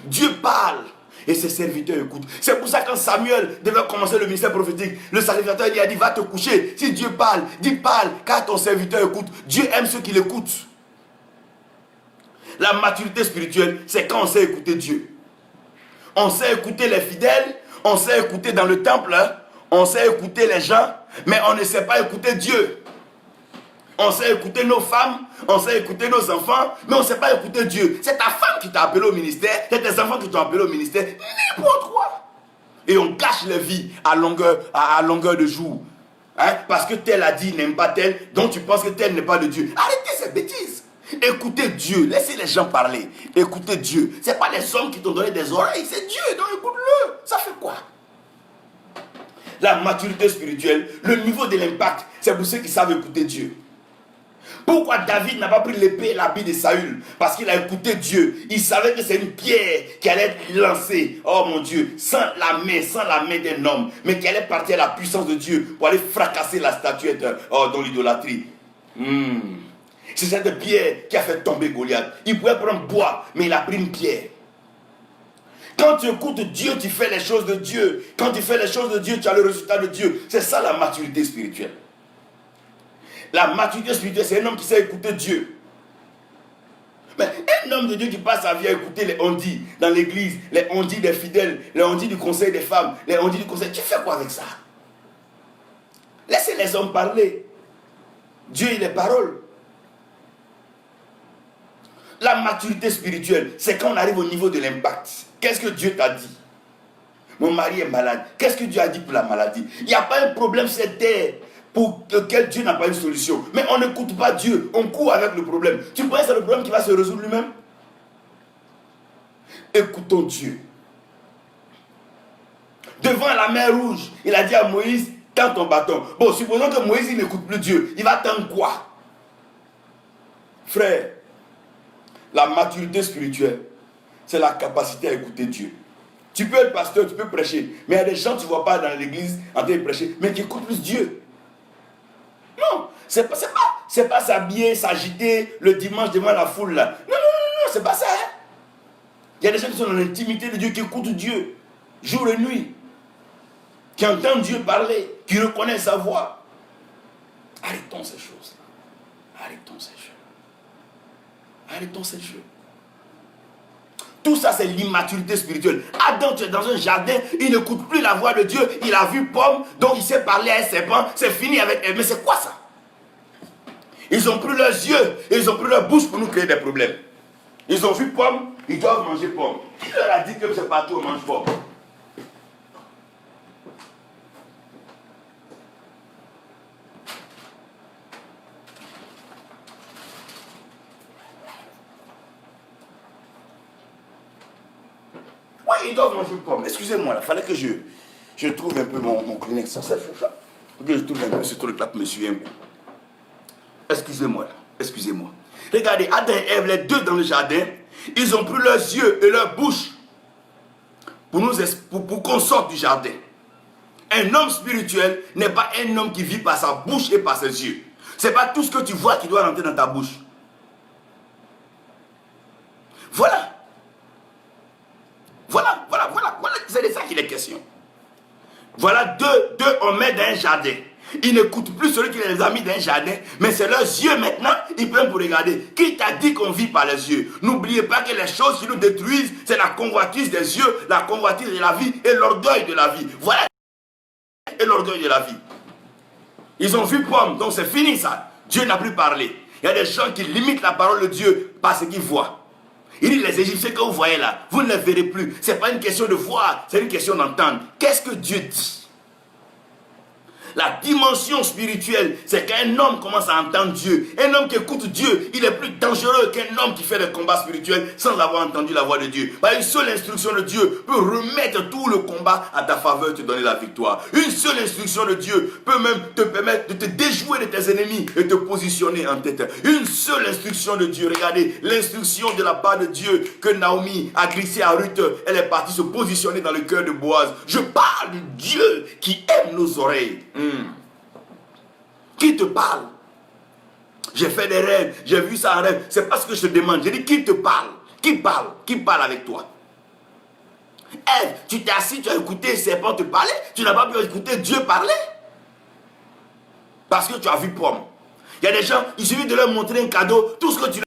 Dieu parle et ses serviteurs écoutent. C'est pour ça que quand Samuel devait commencer le ministère prophétique, le sacrificateur lui a dit va te coucher. Si Dieu parle, dis parle, car ton serviteur écoute. Dieu aime ceux qui l'écoutent. La maturité spirituelle, c'est quand on sait écouter Dieu. On sait écouter les fidèles, on sait écouter dans le temple, hein, on sait écouter les gens, mais on ne sait pas écouter Dieu. On sait écouter nos femmes, on sait écouter nos enfants, mais on ne sait pas écouter Dieu. C'est ta femme qui t'a appelé au ministère, c'est tes enfants qui t'ont appelé au ministère, n'importe quoi. Et on gâche les vies à longueur de jour. Hein? Parce que tel a dit, n'aime pas tel, donc tu penses que tel n'est pas de Dieu. Arrêtez ces bêtises. Écoutez Dieu, laissez les gens parler. Écoutez Dieu. Ce n'est pas les hommes qui t'ont donné des oreilles, c'est Dieu, donc écoute-le. Ça fait quoi? La maturité spirituelle, le niveau de l'impact, c'est pour ceux qui savent écouter Dieu. Pourquoi David n'a pas pris l'épée et l'habit de Saül? Parce qu'il a écouté Dieu. Il savait que c'est une pierre qui allait être lancée, oh mon Dieu, sans la main d'un homme, mais qui allait partir à la puissance de Dieu pour aller fracasser la statuette dans l'idolâtrie. C'est cette pierre qui a fait tomber Goliath. Il pouvait prendre bois, mais il a pris une pierre. Quand tu écoutes Dieu, tu fais les choses de Dieu. Quand tu fais les choses de Dieu, tu as le résultat de Dieu. C'est ça la maturité spirituelle. La maturité spirituelle, c'est un homme qui sait écouter Dieu. Mais un homme de Dieu qui passe sa vie à écouter les ondits dans l'église, les ondits des fidèles, les ondits du conseil des femmes, les ondits du conseil, tu fais quoi avec ça? Laissez les hommes parler. Dieu, il est parole. La maturité spirituelle, c'est quand on arrive au niveau de l'impact. Qu'est-ce que Dieu t'a dit? Mon mari est malade. Qu'est-ce que Dieu a dit pour la maladie? Il n'y a pas un problème sur cette terre pour lequel Dieu n'a pas une solution. Mais on n'écoute pas Dieu. On court avec le problème. Tu penses que c'est le problème qui va se résoudre lui-même? Écoutons Dieu. Devant la mer Rouge, il a dit à Moïse, tends ton bâton. Bon, supposons que Moïse n'écoute plus Dieu. Il va tendre quoi? Frère, La maturité spirituelle, c'est la capacité à écouter Dieu. Tu peux être pasteur, tu peux prêcher, mais il y a des gens que tu ne vois pas dans l'église en train de prêcher, mais qui écoutent plus Dieu. Non, c'est pas s'habiller, s'agiter le dimanche devant la foule là. Non, non, non, non, c'est pas ça. Hein? Il y a des gens qui sont dans l'intimité de Dieu, qui écoutent Dieu, jour et nuit, qui entendent Dieu parler, qui reconnaissent sa voix. Arrêtons ces choses-là. Arrêtons ces jeux. Arrêtons ces jeux. Tout ça, c'est l'immaturité spirituelle. Adam, tu es dans un jardin, il n'écoute plus la voix de Dieu, il a vu pomme, donc il s'est parlé à un serpent, c'est fini avec elle. Mais c'est quoi ça? Ils ont pris leurs yeux et ils ont pris leur bouche pour nous créer des problèmes. Ils ont vu pomme, ils doivent manger pomme. Qui leur a dit que c'est partout on mange pomme? Oui, ils doivent manger pomme. Excusez-moi, il fallait que je trouve un peu mon Kleenex. Ça, c'est ça. Que je trouve un peu ce truc-là pour me suivre un coup. Excusez-moi, excusez-moi. Regardez, Adam et Ève, les deux dans le jardin, ils ont pris leurs yeux et leur bouche pour qu'on sorte du jardin. Un homme spirituel n'est pas un homme qui vit par sa bouche et par ses yeux. Ce n'est pas tout ce que tu vois qui doit rentrer dans ta bouche. Voilà. Voilà, c'est de ça qu'il est question. Voilà deux hommes dans un jardin. Ils n'écoutent plus celui qui les a mis dans un jardin, mais c'est leurs yeux maintenant, ils prennent pour regarder. Qui t'a dit qu'on vit par les yeux? N'oubliez pas que les choses qui nous détruisent, c'est la convoitise des yeux, la convoitise de la vie et l'orgueil de la vie. Voilà, et l'orgueil de la vie. Ils ont vu pomme, donc c'est fini ça. Dieu n'a plus parlé. Il y a des gens qui limitent la parole de Dieu par ce qu'ils voient. Il dit, les Égyptiens que vous voyez là, vous ne les verrez plus. Ce n'est pas une question de voir, c'est une question d'entendre. Qu'est-ce que Dieu dit? La dimension spirituelle, c'est qu'un homme commence à entendre Dieu. Un homme qui écoute Dieu, il est plus dangereux qu'un homme qui fait des combats spirituels sans avoir entendu la voix de Dieu. Par une seule instruction de Dieu peut remettre tout le combat à ta faveur et te donner la victoire. Une seule instruction de Dieu peut même te permettre de te déjouer de tes ennemis et te positionner en tête. Une seule instruction de Dieu. Regardez, l'instruction de la part de Dieu que Naomi a glissé à Ruth. Elle est partie se positionner dans le cœur de Boaz. Je parle de Dieu qui aime nos oreilles. Qui te parle? J'ai fait des rêves, j'ai vu ça en rêve. C'est pas ce que je te demande. J'ai dit qui te parle? Qui parle? Qui parle avec toi? Ève, tu t'es assis, tu as écouté le serpent te parler. Tu n'as pas pu écouter Dieu parler. Parce que tu as vu pomme. Il y a des gens, il suffit de leur montrer un cadeau. Tout ce que tu leur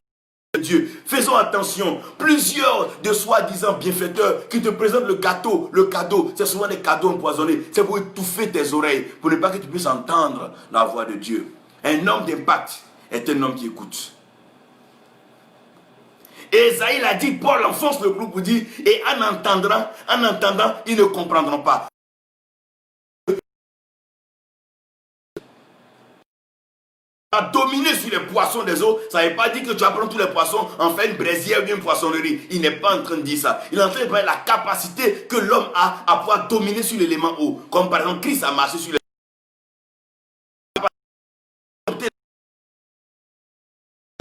de Dieu. Faisons attention. Plusieurs de soi-disant bienfaiteurs qui te présentent le cadeau, c'est souvent des cadeaux empoisonnés. C'est pour étouffer tes oreilles, pour ne pas que tu puisses entendre la voix de Dieu. Un homme d'impact est un homme qui écoute. Et Esaïe a dit, Paul enfonce le clou pour dire, et en entendant, ils ne comprendront pas. À dominer sur les poissons des eaux, ça ne veut pas dire que tu vas prendre tous les poissons, en faire une braisière ou une poissonnerie. Il n'est pas en train de dire ça. Il est en train de parler de la capacité que l'homme a à pouvoir dominer sur l'élément eau. Comme par exemple, Christ a marché sur les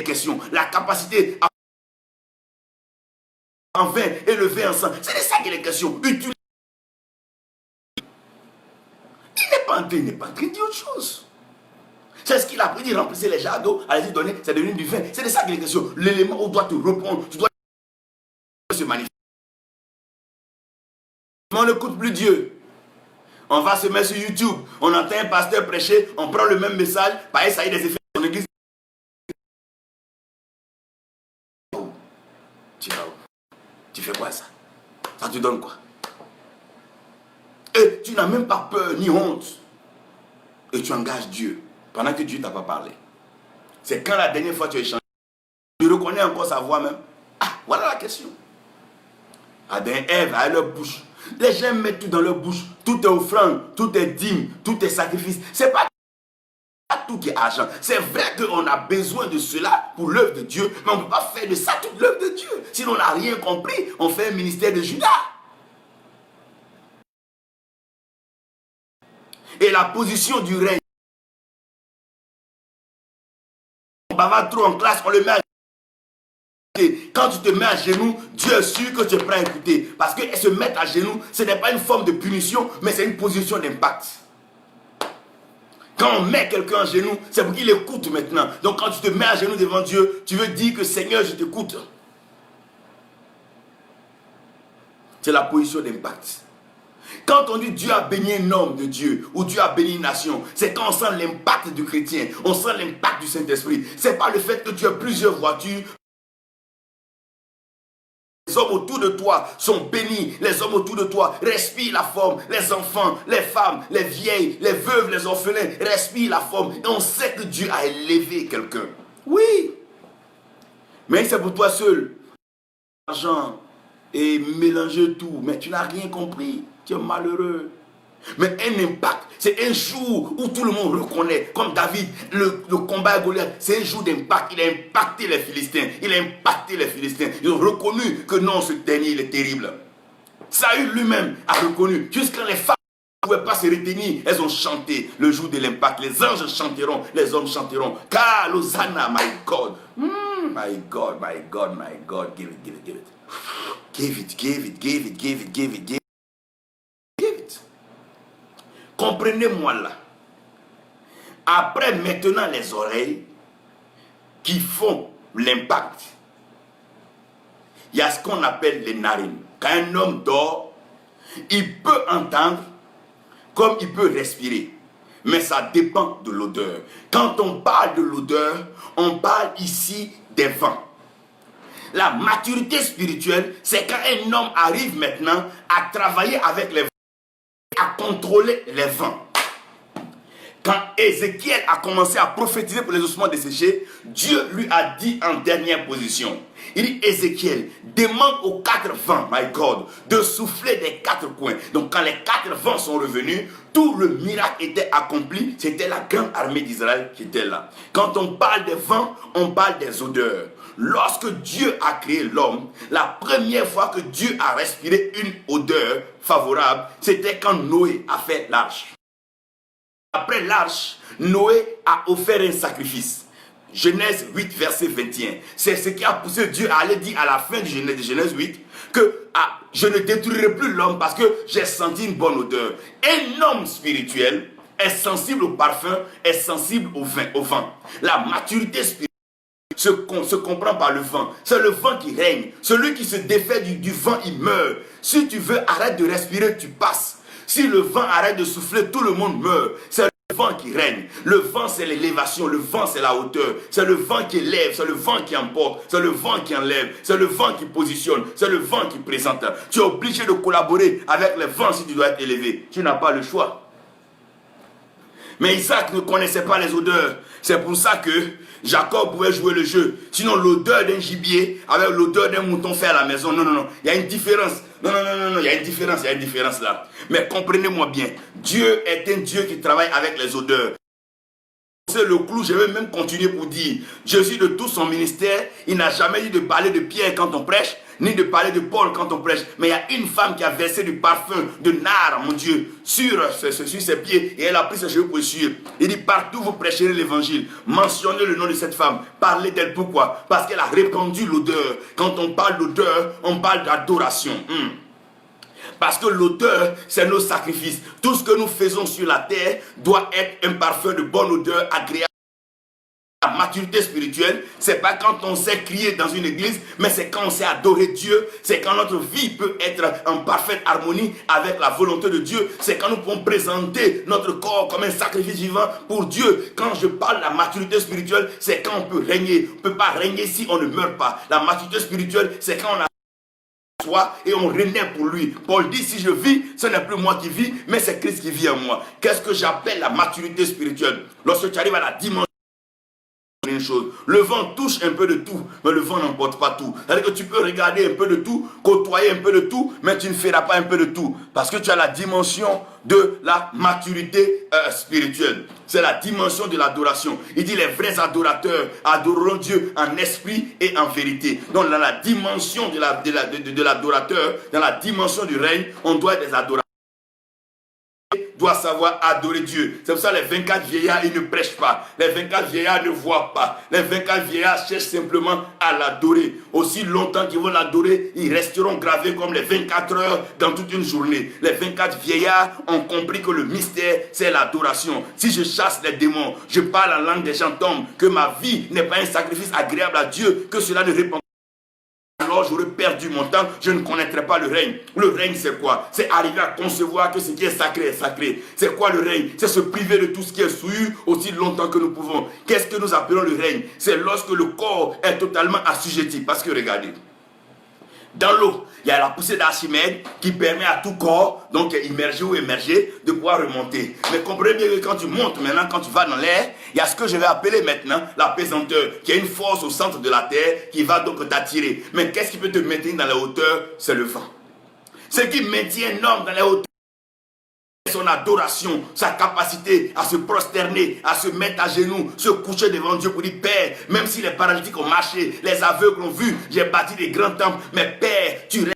questions. La capacité à en vin et le vin ensemble. C'est de ça qu'il est question. Il n'est pas en train de dire autre chose. C'est ce qu'il a pris, il remplissait les jars d'eau, allez-y donner, c'est devenu du vin. C'est de ça qu'il est question. L'élément où doit te répondre, tu dois se manifester. On n'écoute plus Dieu. On va se mettre sur YouTube, on entend un pasteur prêcher, on prend le même message, pareil, ça y est, des effets dans l'église. Tu fais quoi ça? Ça te donne quoi? Et tu n'as même pas peur ni honte. Et tu engages Dieu. Pendant que Dieu ne t'a pas parlé. C'est quand la dernière fois tu as échangé. Tu reconnais encore sa voix même. Ah, voilà la question. Adam et Ève, à leur bouche. Les gens mettent tout dans leur bouche. Tout est offrande, tout est dîme, tout est sacrifice. C'est pas tout qui est argent. C'est vrai qu'on a besoin de cela pour l'œuvre de Dieu, mais on ne peut pas faire de ça toute l'œuvre de Dieu. Sinon on n'a rien compris, on fait un ministère de Judas. Et la position du règne. On bavard trop en classe, on le met à Quand tu te mets à genoux, Dieu est sûr que tu es prêt à écouter. Parce que se mettre à genoux, ce n'est pas une forme de punition, mais c'est une position d'impact. Quand on met quelqu'un à genoux, c'est pour qu'il écoute maintenant. Donc quand tu te mets à genoux devant Dieu, tu veux dire que Seigneur, je t'écoute. C'est la position d'impact. Quand on dit Dieu a béni un homme de Dieu ou Dieu a béni une nation, c'est quand on sent l'impact du chrétien, on sent l'impact du Saint-Esprit. Ce n'est pas le fait que tu as plusieurs voitures. Les hommes autour de toi sont bénis. Les hommes autour de toi respirent la forme. Les enfants, les femmes, les vieilles, les veuves, les orphelins respirent la forme. Et on sait que Dieu a élevé quelqu'un. Oui. Mais c'est pour toi seul. L'argent et mélanger tout. Mais tu n'as rien compris. Tu es malheureux. Mais un impact, c'est un jour où tout le monde reconnaît, comme David, le combat à Goliath, c'est un jour d'impact. Il a impacté les Philistins. Il a impacté les Philistins. Ils ont reconnu que non, ce dernier, il est terrible. Saül lui-même a reconnu. Jusqu'à les femmes ne pouvaient pas se retenir, elles ont chanté le jour de l'impact. Les anges chanteront, les hommes chanteront. Car Hosanna, my God. My God, my God, my God. Give it, give it, give it. Give it, give it, give it, give it, give it, give it. Comprenez-moi là. Après maintenant les oreilles qui font l'impact, il y a ce qu'on appelle les narines. Quand un homme dort, il peut entendre comme il peut respirer. Mais ça dépend de l'odeur. Quand on parle de l'odeur, on parle ici des vents. La maturité spirituelle, c'est quand un homme arrive maintenant à travailler avec les vents, à contrôler les vents. Quand Ézéchiel a commencé à prophétiser pour les ossements desséchés, Dieu lui a dit en dernière position, il dit Ézéchiel, demande aux 4 vents, my God, de souffler des 4 coins. Donc quand les 4 vents sont revenus, tout le miracle était accompli. C'était la grande armée d'Israël qui était là. Quand on parle des vents, on parle des odeurs. Lorsque Dieu a créé l'homme, la première fois que Dieu a respiré une odeur favorable, c'était quand Noé a fait l'arche. Après l'arche, Noé a offert un sacrifice. Genèse 8, verset 21. C'est ce qui a poussé Dieu à aller dire à la fin de Genèse 8 que je ne détruirai plus l'homme parce que j'ai senti une bonne odeur. Un homme spirituel est sensible au parfum, est sensible au vent. La maturité spirituelle se comprend par le vent. C'est le vent qui règne. Celui qui se défait du vent, il meurt. Si tu veux, arrête de respirer, tu passes. Si le vent arrête de souffler, tout le monde meurt. C'est le vent qui règne. Le vent, c'est l'élévation. Le vent, c'est la hauteur. C'est le vent qui élève. C'est le vent qui emporte. C'est le vent qui enlève. C'est le vent qui positionne. C'est le vent qui présente. Tu es obligé de collaborer avec le vent si tu dois être élevé. Tu n'as pas le choix. Mais Isaac ne connaissait pas les odeurs. C'est pour ça que Jacob pouvait jouer le jeu. Sinon, l'odeur d'un gibier avec l'odeur d'un mouton fait à la maison. Non, non, non. Il y a une différence. Non, non, non, non, non. Il y a une différence là. Mais comprenez-moi bien. Dieu est un Dieu qui travaille avec les odeurs. C'est le clou, je vais même continuer pour dire. Jésus, de tout son ministère, il n'a jamais dit de parler de Pierre quand on prêche, ni de parler de Paul quand on prêche. Mais il y a une femme qui a versé du parfum de nard, mon Dieu, sur ses pieds. Et elle a pris ses cheveux pour essuyer. Il dit, partout vous prêcherez l'évangile. Mentionnez le nom de cette femme. Parlez d'elle. Pourquoi? Parce qu'elle a répandu l'odeur. Quand on parle d'odeur, on parle d'adoration. Parce que l'odeur, c'est nos sacrifices. Tout ce que nous faisons sur la terre doit être un parfum de bonne odeur agréable. La maturité spirituelle, c'est pas quand on sait crier dans une église, mais c'est quand on sait adorer Dieu. C'est quand notre vie peut être en parfaite harmonie avec la volonté de Dieu. C'est quand nous pouvons présenter notre corps comme un sacrifice vivant pour Dieu. Quand je parle de la maturité spirituelle, c'est quand on peut régner. On ne peut pas régner si on ne meurt pas. La maturité spirituelle, c'est quand on a et on renaît pour lui. Paul dit, si je vis, ce n'est plus moi qui vis, mais c'est Christ qui vit en moi. Qu'est-ce que j'appelle la maturité spirituelle? Lorsque tu arrives à la dimension, une chose, le vent touche un peu de tout, mais le vent n'emporte pas tout. C'est-à-dire que tu peux regarder un peu de tout, côtoyer un peu de tout, mais tu ne feras pas un peu de tout, parce que tu as la dimension de la maturité spirituelle. C'est la dimension de l'adoration. Il dit, les vrais adorateurs adoreront Dieu en esprit et en vérité. Donc dans la dimension de l'adorateur, dans la dimension du règne, on doit être des adorateurs. doit savoir adorer Dieu. C'est pour ça que les 24 vieillards, ils ne prêchent pas. Les 24 vieillards ne voient pas. Les 24 vieillards cherchent simplement à l'adorer. Aussi longtemps qu'ils vont l'adorer, ils resteront gravés comme les 24 heures dans toute une journée. Les 24 vieillards ont compris que le mystère, c'est l'adoration. Si je chasse les démons, je parle en langue des fantômes, que ma vie n'est pas un sacrifice agréable à Dieu, que cela ne répond pas. Alors j'aurais perdu mon temps, je ne connaîtrais pas le règne. Le règne c'est quoi? C'est arriver à concevoir que ce qui est sacré est sacré. C'est quoi le règne? C'est se priver de tout ce qui est souillure aussi longtemps que nous pouvons. Qu'est-ce que nous appelons le règne? C'est lorsque le corps est totalement assujetti. Parce que regardez, dans l'eau, il y a la poussée d'Archimède qui permet à tout corps, donc immergé ou émergé, de pouvoir remonter. Mais comprenez bien que quand tu montes maintenant, quand tu vas dans l'air, il y a ce que je vais appeler maintenant la pesanteur, qui a une force au centre de la terre qui va donc t'attirer. Mais qu'est-ce qui peut te maintenir dans la hauteur? C'est le vent. Ce qui maintient un homme dans la hauteur, son adoration, sa capacité à se prosterner, à se mettre à genoux, se coucher devant Dieu pour dire: Père, même si les paralytiques ont marché, les aveugles ont vu, j'ai bâti des grands temples, mais Père, tu restes.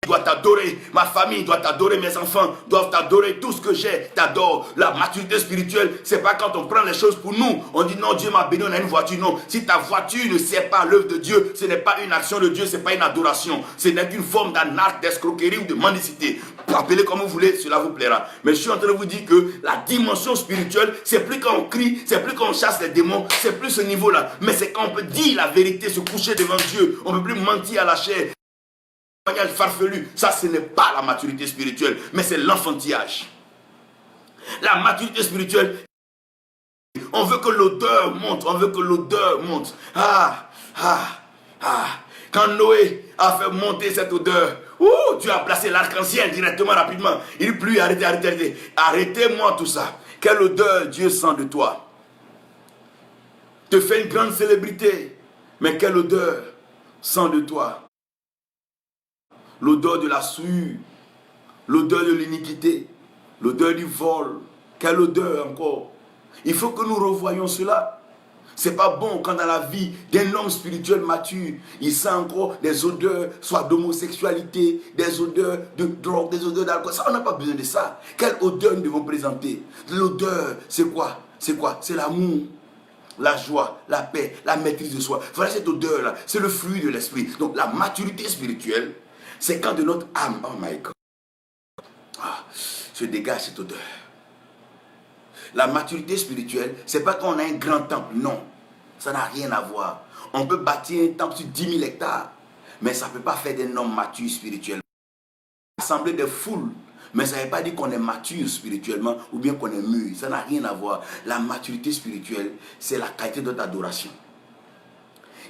Dois t'adorer, ma famille doit t'adorer, mes enfants doivent t'adorer, tout ce que j'ai t'adore. La maturité spirituelle, c'est pas quand on prend les choses pour nous, on dit non, Dieu m'a béni, on a une voiture. Non, si ta voiture ne sert pas l'œuvre de Dieu, ce n'est pas une action de Dieu, ce n'est pas une adoration, ce n'est qu'une forme d'un acte d'escroquerie ou de mendicité. Appelez comme vous voulez, cela vous plaira. Mais je suis en train de vous dire que la dimension spirituelle, c'est plus quand on crie, c'est plus quand on chasse les démons, c'est plus ce niveau-là. Mais c'est quand on peut dire la vérité, se coucher devant Dieu, on ne peut plus mentir à la chair. Farfelu, ça ce n'est pas la maturité spirituelle, mais c'est l'enfantillage. La maturité spirituelle, on veut que l'odeur monte, on veut que l'odeur monte. Quand Noé a fait monter cette odeur, Dieu a placé l'arc-en-ciel directement, rapidement. Il dit plus, arrêtez, arrêtez-moi tout ça. Quelle odeur Dieu sent de toi? Te fait une grande célébrité, mais quelle odeur sent de toi? L'odeur de la souillure, l'odeur de l'iniquité, l'odeur du vol. Quelle odeur encore? Il faut que nous revoyions cela. C'est pas bon quand dans la vie d'un homme spirituel mature, il sent encore des odeurs, soit d'homosexualité, des odeurs de drogue, des odeurs d'alcool. Ça, on n'a pas besoin de ça. Quelle odeur nous devons présenter? L'odeur, c'est quoi? C'est quoi? C'est l'amour, la joie, la paix, la maîtrise de soi. Voilà cette odeur-là. C'est le fruit de l'esprit. Donc la maturité spirituelle, c'est quand de notre âme, oh my God, se dégage cette odeur. La maturité spirituelle, c'est pas quand on a un grand temple, non. Ça n'a rien à voir. On peut bâtir un temple sur 10 000 hectares, mais ça ne peut pas faire d'un homme mature spirituellement. Assembler des foules, mais ça ne veut pas dire qu'on est mature spirituellement ou bien qu'on est mûr. Ça n'a rien à voir. La maturité spirituelle, c'est la qualité de notre adoration.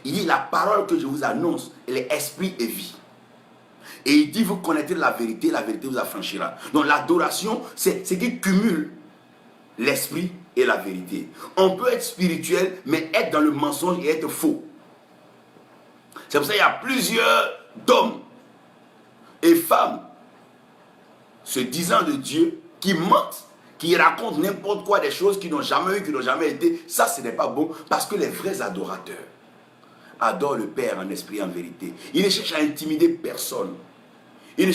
Il dit: la parole que je vous annonce, elle est esprit et vie. Et il dit: vous connaîtrez la vérité vous affranchira. Donc l'adoration, c'est ce qui cumule l'esprit et la vérité. On peut être spirituel, mais être dans le mensonge et être faux. C'est pour ça qu'il y a plusieurs d'hommes et femmes se disant de Dieu qui mentent, qui racontent n'importe quoi, des choses qu'ils n'ont jamais eu, qui n'ont jamais été. Ça, ce n'est pas bon, parce que les vrais adorateurs adorent le Père en esprit et en vérité. Ils ne cherchent à intimider personne. Ils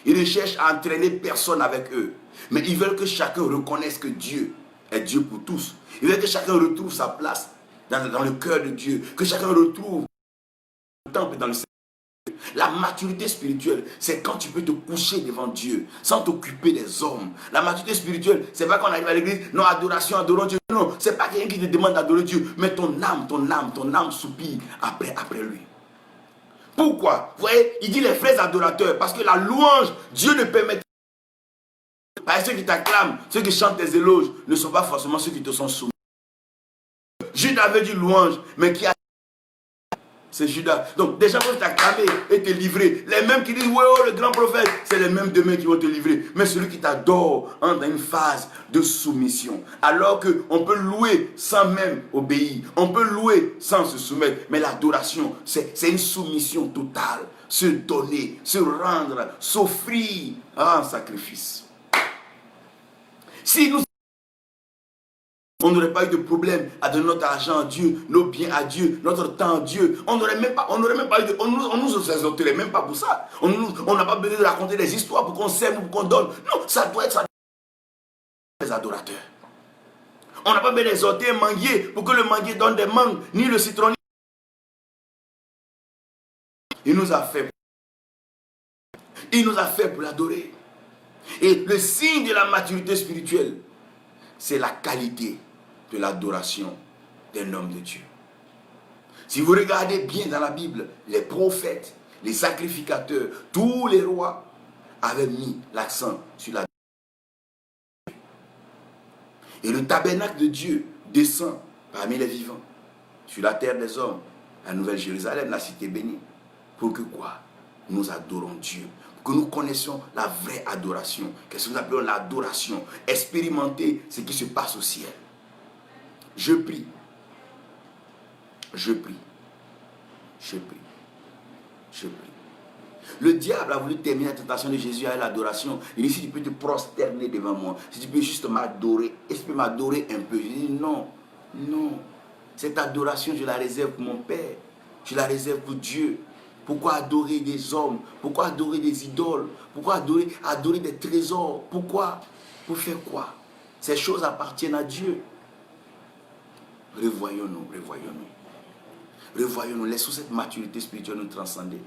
ne cherchent à entraîner personne avec eux. Mais ils veulent que chacun reconnaisse que Dieu est Dieu pour tous. Ils veulent que chacun retrouve sa place dans le cœur de Dieu. Que chacun retrouve le temple dans le Seigneur. La maturité spirituelle, c'est quand tu peux te coucher devant Dieu sans t'occuper des hommes. La maturité spirituelle, c'est pas quand on arrive à l'église, non, adoration, adorons Dieu. Non, c'est pas quelqu'un qui te demande d'adorer Dieu, mais ton âme soupire après lui. Pourquoi? Vous voyez, il dit les vrais adorateurs, parce que la louange, Dieu ne permet pas. Parce que ceux qui t'acclament, ceux qui chantent tes éloges, ne sont pas forcément ceux qui te sont soumis. Judas avait dit louange, mais qui a... C'est Judas. Donc, des gens vont t'acclamer et te livrer. Les mêmes qui disent, ouais, oh, le grand prophète, c'est les mêmes demain qui vont te livrer. Mais celui qui t'adore entre dans une phase de soumission. Alors qu'on peut louer sans même obéir. On peut louer sans se soumettre. Mais l'adoration, c'est une soumission totale. Se donner, se rendre, s'offrir en sacrifice. Si nous On n'aurait pas eu de problème à donner notre argent à Dieu, nos biens à Dieu, notre temps à Dieu. On n'aurait même pas eu de... On nous exhorterait même pas pour ça. On n'a pas besoin de raconter des histoires pour qu'on s'aime ou pour qu'on donne. Non, ça doit être ça. Les adorateurs. On n'a pas besoin d'exhorter un manguier pour que le manguier donne des mangues, ni le citronnier. Il nous a fait. Il nous a fait pour l'adorer. Et le signe de la maturité spirituelle, c'est la qualité de l'adoration d'un homme de Dieu. Si vous regardez bien dans la Bible, les prophètes, les sacrificateurs, tous les rois avaient mis l'accent sur la... Et le tabernacle de Dieu descend parmi les vivants, sur la terre des hommes, la Nouvelle Jérusalem, la cité bénie. Pour que quoi? Nous adorons Dieu. Que nous connaissions la vraie adoration. Qu'est-ce que nous appelons l'adoration? Expérimenter ce qui se passe au ciel. Je prie. Je prie. Je prie. Je prie. Le diable a voulu terminer la tentation de Jésus avec l'adoration. Il dit, si tu peux te prosterner devant moi, si tu peux juste m'adorer, est-ce que tu peux m'adorer un peu? Je dis non, non. Cette adoration, je la réserve pour mon Père. Je la réserve pour Dieu. Pourquoi adorer des hommes? Pourquoi adorer des idoles? Pourquoi adorer des trésors? Pourquoi? Pour faire quoi? Ces choses appartiennent à Dieu. Revoyons-nous, revoyons-nous. Revoyons-nous, laissons cette maturité spirituelle nous transcender.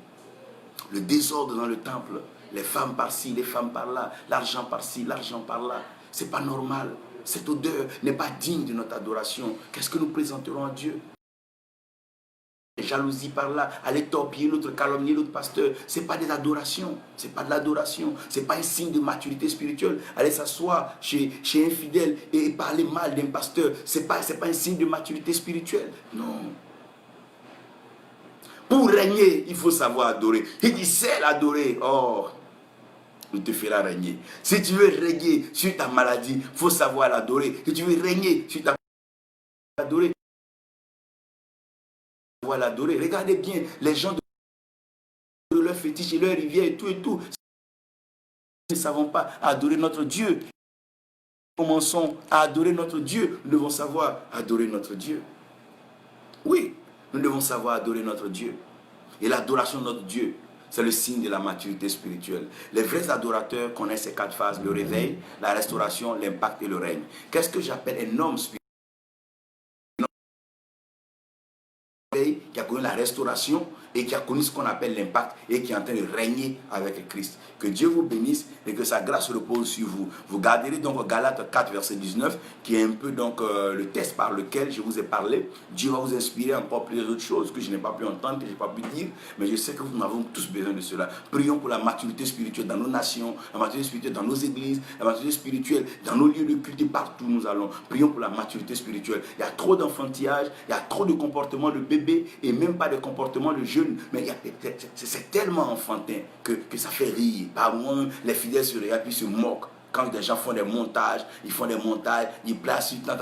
Le désordre dans le temple, les femmes par-ci, les femmes par-là, l'argent par-ci, l'argent par-là, c'est pas normal. Cette odeur n'est pas digne de notre adoration. Qu'est-ce que nous présenterons à Dieu? Jalousie par là, aller torpiller l'autre, calomnier l'autre pasteur, c'est pas des adorations, c'est pas de l'adoration, c'est pas un signe de maturité spirituelle. Aller s'asseoir chez un fidèle et parler mal d'un pasteur, c'est pas un signe de maturité spirituelle. Non. Pour régner, il faut savoir adorer. Il dit, c'est l'adorer. Oh, il te fera régner. Si tu veux régner sur ta maladie, il faut savoir l'adorer. Si tu veux régner sur ta maladie, l'adorer. Regardez bien les gens de leur fétiche et leur rivière et tout et tout. Nous ne savons pas adorer notre Dieu. Commençons à adorer notre Dieu. Nous devons savoir adorer notre Dieu. Oui, nous devons savoir adorer notre Dieu. Et l'adoration de notre Dieu, c'est le signe de la maturité spirituelle. Les vrais adorateurs connaissent ces 4 phases: le réveil, la restauration, l'impact et le règne. Qu'est-ce que j'appelle un homme spirituel? Qui a connu la restauration et qui a connu ce qu'on appelle l'impact et qui est en train de régner avec Christ. Que Dieu vous bénisse et que sa grâce repose sur vous. Vous garderez donc Galates 4 verset 19 qui est un peu donc le test par lequel je vous ai parlé. Dieu va vous inspirer encore plusieurs autres choses que je n'ai pas pu entendre, que je n'ai pas pu dire, mais je sais que nous avons tous besoin de cela. Prions pour la maturité spirituelle dans nos nations, la maturité spirituelle dans nos églises, la maturité spirituelle dans nos lieux de culte et partout où nous allons. Prions pour la maturité spirituelle. Il y a trop d'enfantillage, il y a trop de comportements de bébés et même pas de comportements de jeunes, mais c'est tellement enfantin que ça fait rire. Par moi, les fidèles se regardent puis se moquent. Quand des gens font des montages, ils placent sur tant.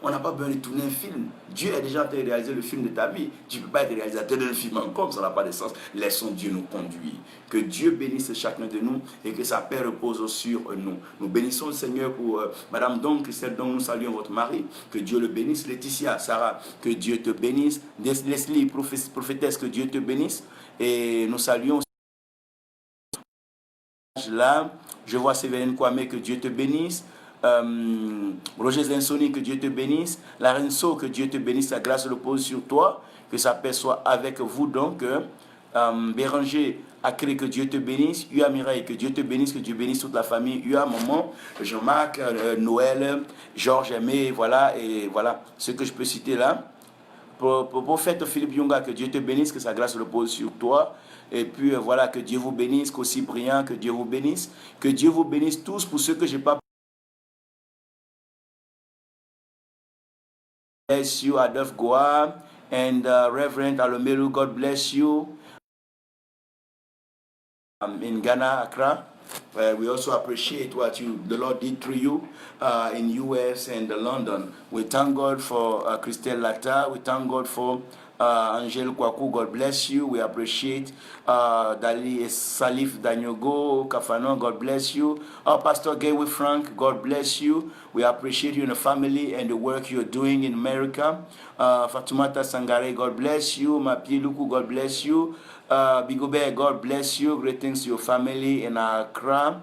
On n'a pas besoin de tourner un film. Dieu est déjà en train de réaliser le film de ta vie. Tu ne peux pas être réalisateur d'un film encore, ça n'a pas de sens. Laissons Dieu nous conduire. Que Dieu bénisse chacun de nous et que sa paix repose sur nous. Nous bénissons le Seigneur pour Madame Dong, Christelle Dong, nous saluons votre mari. Que Dieu le bénisse. Laetitia, Sarah, que Dieu te bénisse. Leslie, prophétesse, que Dieu te bénisse. Et nous saluons là, je vois Séverine Kwame, que Dieu te bénisse. Roger Zensoni, que Dieu te bénisse. Larenso, que Dieu te bénisse, sa grâce repose sur toi, que sa paix soit avec vous. Donc, Béranger Akré, que Dieu te bénisse. Ua Mireille, que Dieu te bénisse, que Dieu bénisse toute la famille. Ua Maman, Jean-Marc, Noël, Georges Aimé, voilà, et voilà ce que je peux citer là. Prophète Philippe Yunga, que Dieu te bénisse, que sa grâce repose sur toi. Et puis voilà, que Dieu vous bénisse, qu'aussi Brian, que Dieu vous bénisse. Que Dieu vous bénisse tous. Pour ceux que je n'ai pas bless you, Adolphe Goa, and Reverend Alomelu, God bless you. In Ghana, Accra. We also appreciate what the Lord did through you in US and London. We thank God for Christelle Lata. We thank God for Angel Kwaku, God bless you. We appreciate Dali Salif Danyogo, Kafano, God bless you. Pastor Gayway Frank, God bless you. We appreciate you and the family and the work you're doing in America. Fatumata Sangare, God bless you. Mapi Luku, God bless you. Bigobe, God bless you. Greetings to your family in Accra.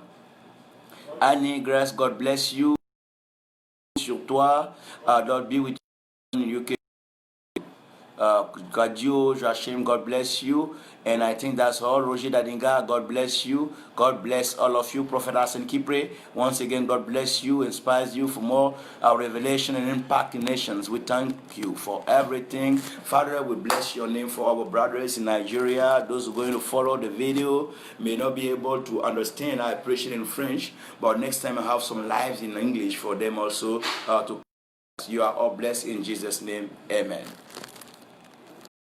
Annie Grace, God bless you. Sur toi, Lord be with you in UK. Gadio, Joachim, God bless you. And I think that's all. Roger Dadinga, God bless you. God bless all of you. Prophet Hassan Kipre, once again, God bless you, inspires you for more revelation and impact in nations. We thank you for everything. Father, we bless your name for our brothers in Nigeria. Those who are going to follow the video may not be able to understand. I appreciate in French, but next time I have some lives in English for them also to. You are all blessed in Jesus' name. Amen.